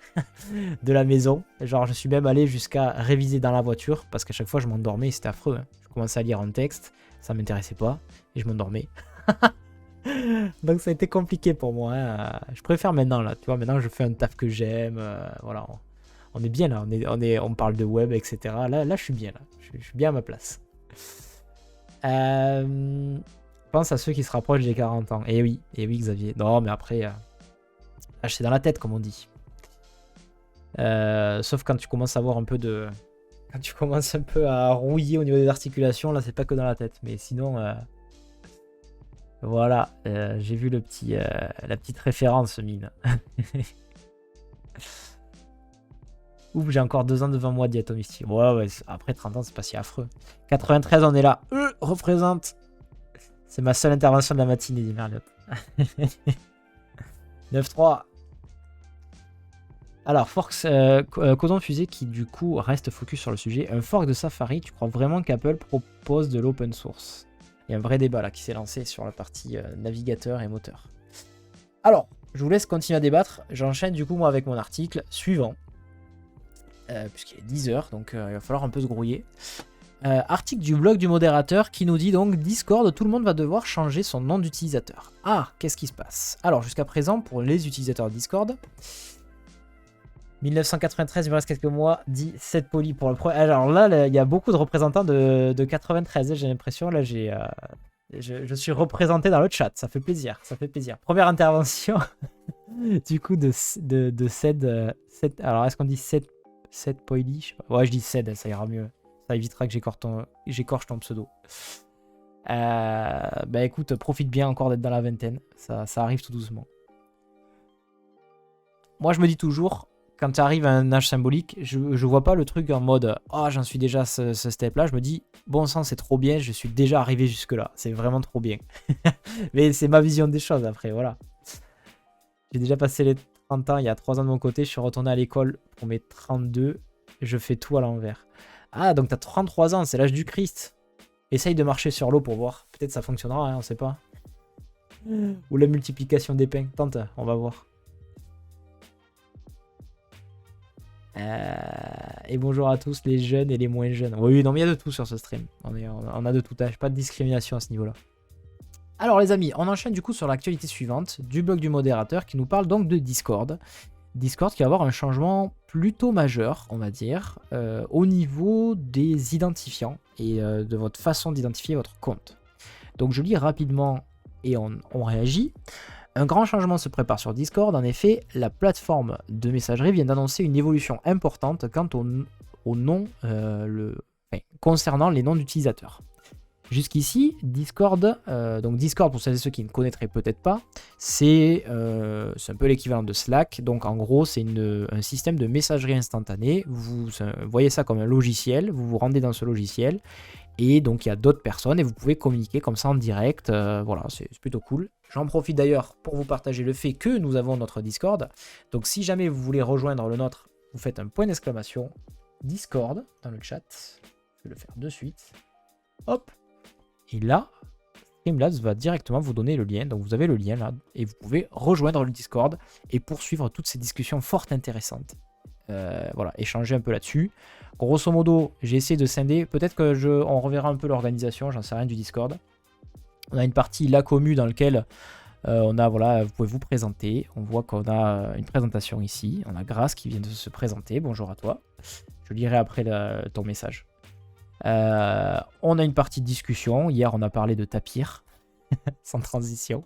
de la maison. Genre je suis même allé jusqu'à réviser dans la voiture parce qu'à chaque fois je m'endormais et c'était affreux. Hein. Je commençais à lire un texte, ça m'intéressait pas et je m'endormais. Donc ça a été compliqué pour moi. Hein. Je préfère maintenant là, tu vois, maintenant je fais un taf que j'aime. Voilà, on est bien là, on parle de web, etc. Là je suis bien là, je suis bien à ma place. Pense à ceux qui se rapprochent des 40 ans. Et oui Xavier. Non mais après... Ah, c'est dans la tête, comme on dit. Sauf quand tu commences à avoir un peu de... Quand tu commences un peu à rouiller au niveau des articulations, là, c'est pas que dans la tête. Mais sinon, voilà. J'ai vu la petite référence, mine. Ouf, j'ai encore 2 ans devant moi, dit Atomisty. Ouais, après 30 ans, c'est pas si affreux. 93, on est là. Représente. C'est ma seule intervention de la matinée, dit Merliot. 9-3. Alors, Codon Fusée qui du coup reste focus sur le sujet. Un fork de Safari, tu crois vraiment qu'Apple propose de l'open source? Il y a un vrai débat là qui s'est lancé sur la partie navigateur et moteur. Alors, je vous laisse continuer à débattre. J'enchaîne du coup moi avec mon article suivant. Puisqu'il est 10h, donc il va falloir un peu se grouiller. Article du blog du modérateur qui nous dit donc Discord, tout le monde va devoir changer son nom d'utilisateur. Ah, qu'est-ce qui se passe? Alors, jusqu'à présent, pour les utilisateurs Discord, 1993, il me reste quelques mois, dit 7 poly pour le pro. Alors là, il y a beaucoup de représentants de 93, j'ai l'impression. Là, je suis représenté dans le chat, ça fait plaisir, ça fait plaisir. Première intervention, du coup, de Ced. Alors, est-ce qu'on dit 7 poly? Je sais pas. Ouais, je dis Ced, ça ira mieux. Ça évitera que j'écorche ton pseudo. Bah écoute, profite bien encore d'être dans la vingtaine. Ça arrive tout doucement. Moi, je me dis toujours, quand tu arrives à un âge symbolique, je vois pas le truc en mode « Oh, j'en suis déjà à ce step-là ». Je me dis « Bon sang, c'est trop bien, je suis déjà arrivé jusque-là. C'est vraiment trop bien. » Mais c'est ma vision des choses après, voilà. J'ai déjà passé les 30 ans, il y a 3 ans de mon côté. Je suis retourné à l'école pour mes 32. Je fais tout à l'envers. Ah, donc t'as 33 ans, c'est l'âge du Christ. Essaye de marcher sur l'eau pour voir. Peut-être ça fonctionnera, hein, on sait pas. Ou la multiplication des pains. Tente, on va voir. Et bonjour à tous les jeunes et les moins jeunes. Oui, non mais il y a de tout sur ce stream. On a de tout âge, pas de discrimination à ce niveau-là. Alors les amis, on enchaîne du coup sur l'actualité suivante du blog du modérateur qui nous parle donc de Discord. Discord qui va avoir un changement plutôt majeur, on va dire, au niveau des identifiants et de votre façon d'identifier votre compte. Donc je lis rapidement et on réagit. Un grand changement se prépare sur Discord. En effet, la plateforme de messagerie vient d'annoncer une évolution importante quant au nom, concernant les noms d'utilisateurs. Jusqu'ici, Discord, donc Discord pour celles et ceux qui ne connaîtraient peut-être pas, c'est un peu l'équivalent de Slack. Donc en gros, c'est un système de messagerie instantanée. Vous voyez ça comme un logiciel, vous vous rendez dans ce logiciel et donc il y a d'autres personnes et vous pouvez communiquer comme ça en direct. Voilà, c'est plutôt cool. J'en profite d'ailleurs pour vous partager le fait que nous avons notre Discord. Donc si jamais vous voulez rejoindre le nôtre, vous faites un point d'exclamation Discord dans le chat. Je vais le faire de suite. Hop. Et là, Streamlabs va directement vous donner le lien. Donc vous avez le lien là et vous pouvez rejoindre le Discord et poursuivre toutes ces discussions fort intéressantes. Voilà, échanger un peu là-dessus. Grosso modo, j'ai essayé de scinder. Peut-être que on reverra un peu l'organisation, j'en sais rien du Discord. On a une partie la commu dans laquelle on a, voilà, vous pouvez vous présenter. On voit qu'on a une présentation ici. On a Grace qui vient de se présenter. Bonjour à toi. Je lirai après ton message. On a une partie de discussion. Hier, on a parlé de Tapir, sans transition.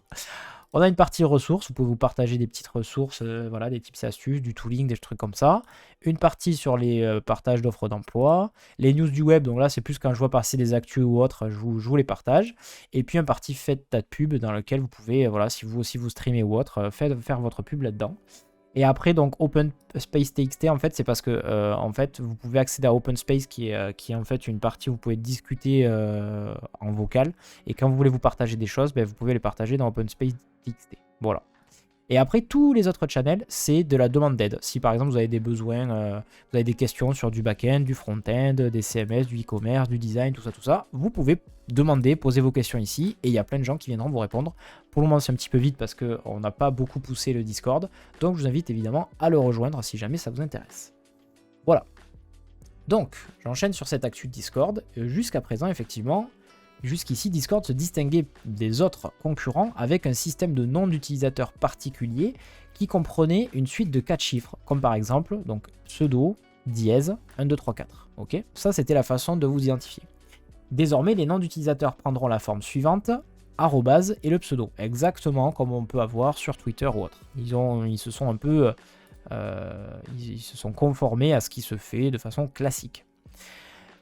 On a une partie ressources, vous pouvez vous partager des petites ressources, voilà, des tips et astuces, du tooling, des trucs comme ça. Une partie sur les partages d'offres d'emploi. Les news du web, donc là c'est plus quand je vois passer des actus ou autres, je vous les partage. Et puis un partie faites ta pub dans lequel vous pouvez, voilà, si vous aussi vous streamez ou autre, faire votre pub là-dedans. Et après, donc, Open Space TXT, en fait, c'est parce que en fait, vous pouvez accéder à Open Space qui est en fait une partie où vous pouvez discuter en vocal. Et quand vous voulez vous partager des choses, ben, vous pouvez les partager dans Open Space TXT. Voilà. Et après, tous les autres channels, c'est de la demande d'aide. Si par exemple, vous avez des besoins, vous avez des questions sur du back-end, du front-end, des CMS, du e-commerce, du design, tout ça, vous pouvez demander, poser vos questions ici. Et il y a plein de gens qui viendront vous répondre. Pour le moment, c'est un petit peu vite parce qu'on n'a pas beaucoup poussé le Discord. Donc, je vous invite évidemment à le rejoindre si jamais ça vous intéresse. Voilà. Donc, j'enchaîne sur cette actu de Discord. Jusqu'à présent, effectivement, jusqu'ici, Discord se distinguait des autres concurrents avec un système de nom d'utilisateur particulier qui comprenait une suite de 4 chiffres, comme par exemple donc pseudo, dièse, 1, 2, 3, 4. Ok, ça, c'était la façon de vous identifier. Désormais, les noms d'utilisateurs prendront la forme suivante, arrobase et le pseudo, exactement comme on peut avoir sur Twitter ou autre. Ils se sont un peu, ils se sont conformés à ce qui se fait de façon classique.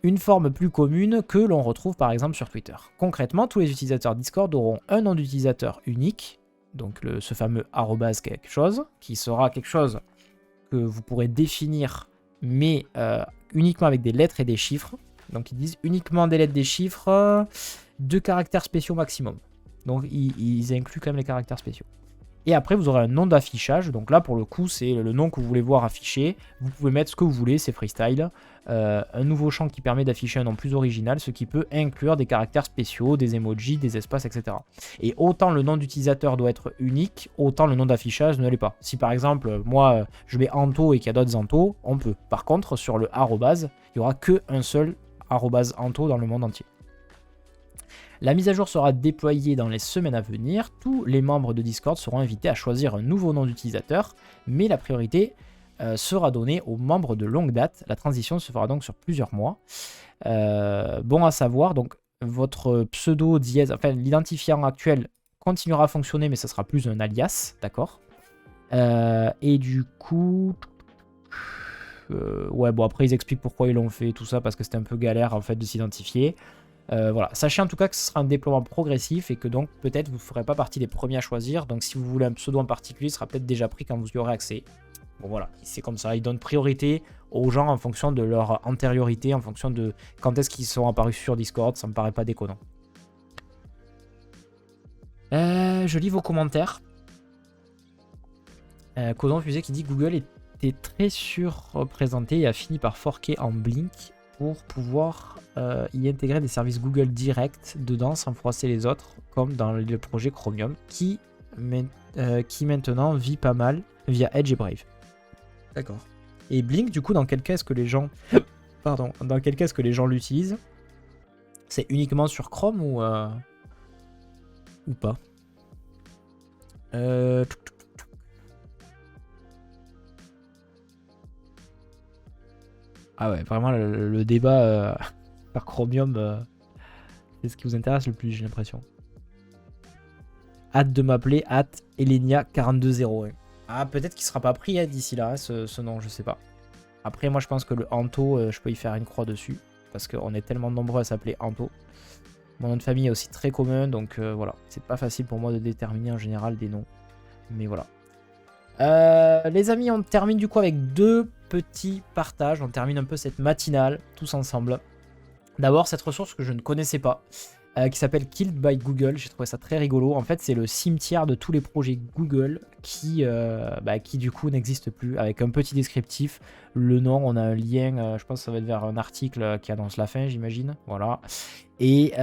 Une forme plus commune que l'on retrouve par exemple sur Twitter. Concrètement, tous les utilisateurs Discord auront un nom d'utilisateur unique, donc ce fameux arrobase quelque chose, qui sera quelque chose que vous pourrez définir, mais uniquement avec des lettres et des chiffres. Donc ils disent uniquement des lettres, des chiffres, 2 caractères spéciaux maximum. Donc ils incluent quand même les caractères spéciaux. Et après, vous aurez un nom d'affichage. Donc là, pour le coup, c'est le nom que vous voulez voir affiché. Vous pouvez mettre ce que vous voulez, c'est freestyle. Un nouveau champ qui permet d'afficher un nom plus original, ce qui peut inclure des caractères spéciaux, des emojis, des espaces, etc. Et autant le nom d'utilisateur doit être unique, autant le nom d'affichage ne l'est pas. Si par exemple, moi, je mets Anto et qu'il y a d'autres Anto, on peut. Par contre, sur le arrobase, il n'y aura qu'un seul arrobase Anto dans le monde entier. La mise à jour sera déployée dans les semaines à venir. Tous les membres de Discord seront invités à choisir un nouveau nom d'utilisateur, mais la priorité sera donnée aux membres de longue date. La transition se fera donc sur plusieurs mois. Bon à savoir, donc votre pseudo dièse, enfin l'identifiant actuel continuera à fonctionner, mais ça sera plus un alias, d'accord. Et du coup, ouais, bon après ils expliquent pourquoi ils l'ont fait, tout ça, parce que c'était un peu galère en fait de s'identifier. Voilà. Sachez en tout cas que ce sera un déploiement progressif et que donc peut-être vous ne ferez pas partie des premiers à choisir. Donc si vous voulez un pseudo en particulier, il sera peut-être déjà pris quand vous y aurez accès. Bon voilà, c'est comme ça. Ils donnent priorité aux gens en fonction de leur antériorité, en fonction de quand est-ce qu'ils sont apparus sur Discord. Ça me paraît pas déconnant. Je lis vos commentaires. Codon Fusée qui dit Google était très surreprésenté et a fini par forquer en Blink pour pouvoir y intégrer des services Google Direct dedans sans froisser les autres, comme dans le projet Chromium, qui maintenant vit pas mal via Edge et Brave. D'accord. Et Blink, du coup, dans quel cas est-ce que les gens... Pardon, dans quel cas est-ce que les gens l'utilisent? C'est uniquement sur Chrome ou pas? Ah ouais, vraiment le débat par Chromium, c'est ce qui vous intéresse le plus, j'ai l'impression. Hâte de m'appeler, Elenia4201. Ah, peut-être qu'il sera pas pris d'ici là, ce nom, je sais pas. Après, moi je pense que le Anto, je peux y faire une croix dessus, parce qu'on est tellement nombreux à s'appeler Anto. Mon nom de famille est aussi très commun, donc voilà. C'est pas facile pour moi de déterminer en général des noms. Mais voilà. Les amis, on termine du coup avec 2 petits partages. On termine un peu cette matinale tous ensemble. D'abord, cette ressource que je ne connaissais pas, qui s'appelle Killed by Google. J'ai trouvé ça très rigolo. En fait, c'est le cimetière de tous les projets Google qui du coup n'existent plus. Avec un petit descriptif, le nom, on a un lien, je pense que ça va être vers un article qui annonce la fin, j'imagine. Voilà. Et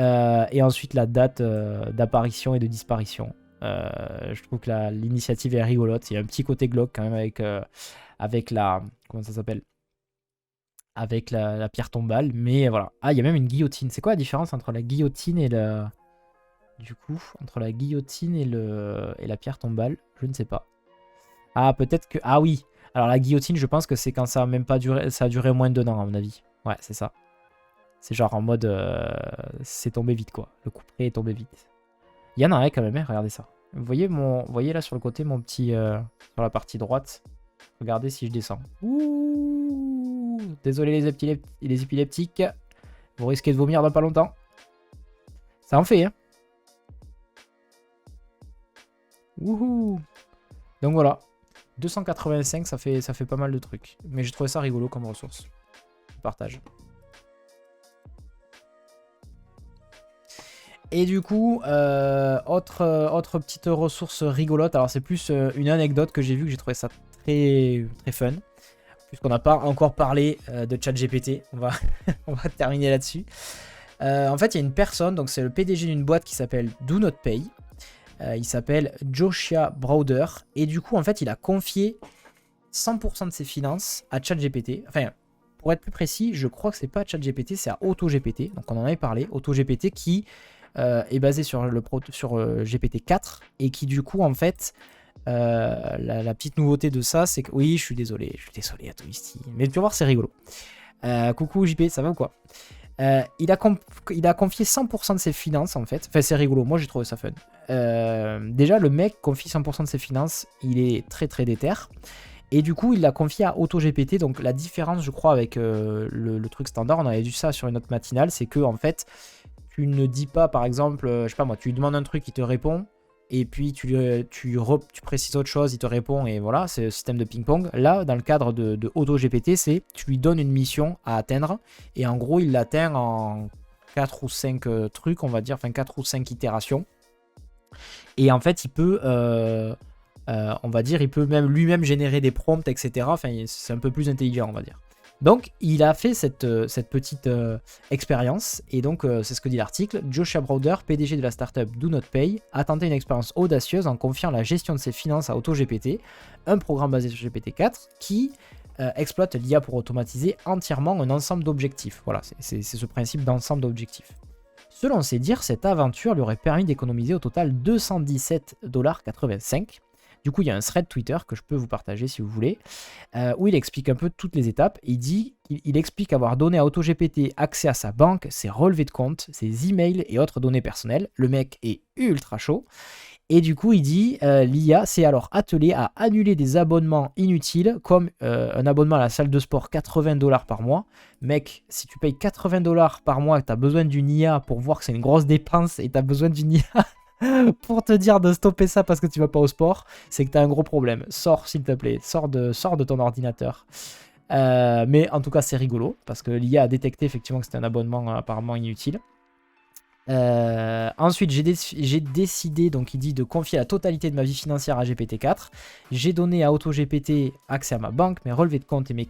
ensuite, la date d'apparition et de disparition. Je trouve que l'initiative est rigolote. Il y a un petit côté glauque quand même avec la... Comment ça s'appelle? Avec la pierre tombale. Mais voilà. Ah, il y a même une guillotine. C'est quoi la différence entre la guillotine et le... Du coup, entre la guillotine et la pierre tombale, je ne sais pas. Ah, peut-être que... Ah oui. Alors la guillotine, je pense que c'est quand ça a même pas duré... Ça a duré moins de 2 ans, à mon avis. Ouais, c'est ça. C'est genre en mode... c'est tombé vite, quoi. Le coup près est tombé vite. Il y en a un quand même, hein, regardez ça. Vous voyez là sur le côté, mon petit... sur la partie droite. Regardez si je descends. Ouh, désolé les épileptiques. Vous risquez de vomir dans pas longtemps. Ça en fait, hein. Wouhou. Donc voilà. 285, ça fait pas mal de trucs. Mais j'ai trouvé ça rigolo comme ressource. Je partage. Et du coup, autre petite ressource rigolote. Alors c'est plus une anecdote que j'ai vue, que j'ai trouvé ça très, très fun. Puisqu'on n'a pas encore parlé de ChatGPT. On va terminer là-dessus. En fait, il y a une personne, donc c'est le PDG d'une boîte qui s'appelle Do Not Pay. Il s'appelle Joshua Browder. Et du coup, en fait, il a confié 100% de ses finances à ChatGPT. Enfin, pour être plus précis, je crois que c'est pas ChatGPT, c'est à AutoGPT. Donc on en avait parlé. AutoGPT qui est basé sur GPT-4 et qui du coup, en fait, la petite nouveauté de ça, c'est que... Oui, je suis désolé Atomisty. Mais tu vas voir, c'est rigolo. Coucou JP, ça va ou quoi? Il a confié 100% de ses finances en fait. Enfin, c'est rigolo, moi j'ai trouvé ça fun. Déjà, le mec confie 100% de ses finances, il est très très déter. Et du coup, il l'a confié à AutoGPT. Donc, la différence, je crois, avec le truc standard, on avait vu ça sur une autre matinale, c'est que en fait, tu ne dis pas, par exemple, je sais pas moi, tu lui demandes un truc, il te répond. Et puis tu précises autre chose, il te répond et voilà, c'est le système de ping-pong. Là, dans le cadre de AutoGPT, c'est tu lui donnes une mission à atteindre et en gros, il l'atteint en 4 ou 5 trucs, on va dire, enfin 4 ou 5 itérations. Et en fait, il peut, on va dire, il peut même lui-même générer des prompts, etc. Enfin, c'est un peu plus intelligent, on va dire. Donc, il a fait cette petite expérience, et donc, c'est ce que dit l'article. Joshua Browder, PDG de la startup Do Not Pay, a tenté une expérience audacieuse en confiant la gestion de ses finances à AutoGPT, un programme basé sur GPT-4 qui exploite l'IA pour automatiser entièrement un ensemble d'objectifs. Voilà, c'est ce principe d'ensemble d'objectifs. Selon ses dires, cette aventure lui aurait permis d'économiser au total 217,85 $. Du coup, il y a un thread Twitter que je peux vous partager si vous voulez, où il explique un peu toutes les étapes. Il explique avoir donné à AutoGPT accès à sa banque, ses relevés de compte, ses emails et autres données personnelles. Le mec est ultra chaud. Et du coup, il dit l'IA s'est alors attelée à annuler des abonnements inutiles, comme un abonnement à la salle de sport 80 $ par mois. Mec, si tu payes 80 $ par mois et que tu as besoin d'une IA pour voir que c'est une grosse dépense et tu as besoin d'une IA pour te dire de stopper ça parce que tu vas pas au sport, c'est que tu as un gros problème. Sors, s'il te plaît, sors de ton ordinateur. Mais en tout cas, c'est rigolo parce que l'IA a détecté effectivement que c'était un abonnement apparemment inutile. Ensuite, j'ai décidé, donc il dit, de confier la totalité de ma vie financière à GPT-4. J'ai donné à AutoGPT accès à ma banque, mes relevés de compte et mes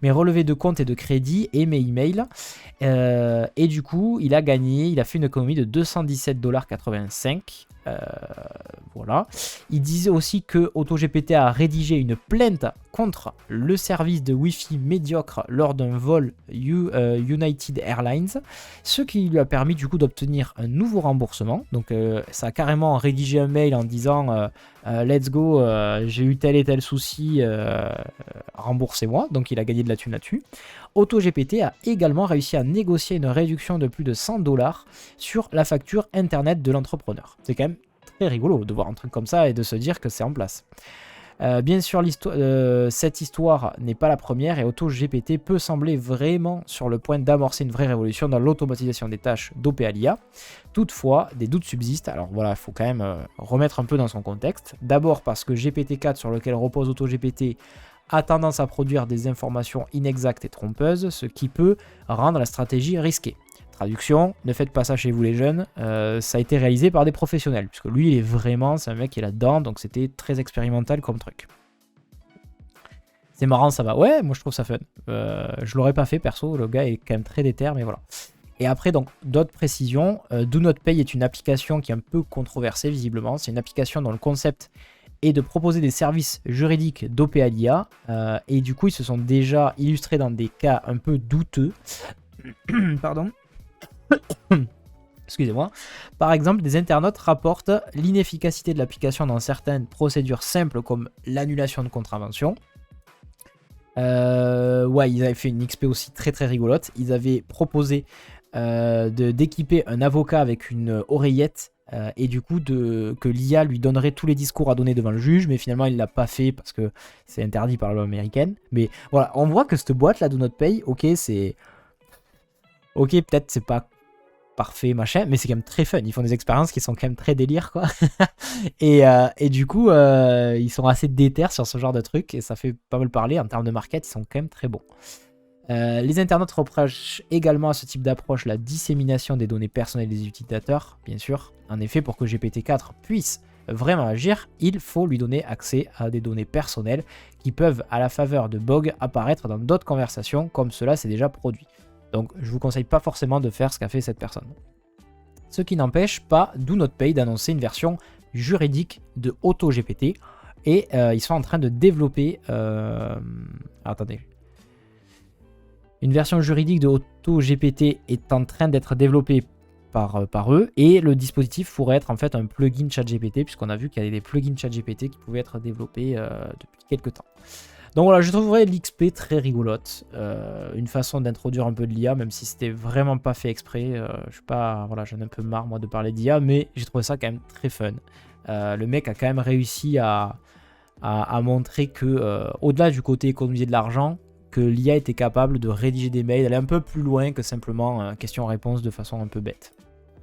relevés de compte et de crédit et mes emails. Et du coup, il a fait une économie de 217,85 $. Voilà. Il disait aussi que AutoGPT a rédigé une plainte contre le service de Wi-Fi médiocre lors d'un vol United Airlines, ce qui lui a permis du coup d'obtenir un nouveau remboursement. Donc ça a carrément rédigé un mail en disant let's go, j'ai eu tel et tel souci, remboursez-moi. Donc il a gagné de la thune là-dessus. AutoGPT a également réussi à négocier une réduction de plus de 100 $ sur la facture internet de l'entrepreneur. C'est quand même très rigolo de voir un truc comme ça et de se dire que c'est en place. Bien sûr, cette histoire n'est pas la première et AutoGPT peut sembler vraiment sur le point d'amorcer une vraie révolution dans l'automatisation des tâches d'OP à l'IA. Toutefois, des doutes subsistent. Alors voilà, il faut quand même remettre un peu dans son contexte. D'abord parce que GPT-4 sur lequel repose AutoGPT a tendance à produire des informations inexactes et trompeuses, ce qui peut rendre la stratégie risquée. Traduction, ne faites pas ça chez vous les jeunes, ça a été réalisé par des professionnels, puisque lui c'est un mec qui est là-dedans, donc c'était très expérimental comme truc. C'est marrant, ça va. Ouais, moi je trouve ça fun. Je l'aurais pas fait perso, le gars est quand même très déter, mais voilà. Et après, donc, d'autres précisions, Do Not Pay est une application qui est un peu controversée visiblement, c'est une application dont le concept et de proposer des services juridiques d'OP à l'IA. Et du coup, ils se sont déjà illustrés dans des cas un peu douteux. Pardon. Excusez-moi. Par exemple, des internautes rapportent l'inefficacité de l'application dans certaines procédures simples comme l'annulation de contraventions. Ouais, ils avaient fait une XP aussi très très rigolote. Ils avaient proposé d'équiper un avocat avec une oreillette et du coup que l'IA lui donnerait tous les discours à donner devant le juge, mais finalement il l'a pas fait parce que c'est interdit par la loi américaine. Mais voilà, on voit que cette boîte là de notre pays, ok, c'est... Ok, peut-être c'est pas parfait, machin, mais c'est quand même très fun. Ils font des expériences qui sont quand même très délire, quoi. et du coup, ils sont assez déter sur ce genre de truc, et ça fait pas mal parler. En termes de market, ils sont quand même très bons. Les internautes reprochent également à ce type d'approche la dissémination des données personnelles des utilisateurs, bien sûr. En effet, pour que GPT-4 puisse vraiment agir, il faut lui donner accès à des données personnelles qui peuvent, à la faveur de bugs, apparaître dans d'autres conversations, comme cela s'est déjà produit. Donc je vous conseille pas forcément de faire ce qu'a fait cette personne. Ce qui n'empêche pas DoNotPay d'annoncer une version juridique de AutoGPT, et ils sont en train de développer... attendez. Une version juridique de AutoGPT est en train d'être développée par eux, et le dispositif pourrait être en fait un plugin ChatGPT, puisqu'on a vu qu'il y avait des plugins ChatGPT qui pouvaient être développés depuis quelques temps. Donc voilà, je trouverais l'XP très rigolote, une façon d'introduire un peu de l'IA, même si c'était vraiment pas fait exprès. Je suis pas, voilà, j'en ai un peu marre moi de parler d'IA, mais j'ai trouvé ça quand même très fun. Le mec a quand même réussi à montrer que, au-delà du côté économiser de l'argent, que l'IA était capable de rédiger des mails, aller un peu plus loin que simplement question-réponse de façon un peu bête.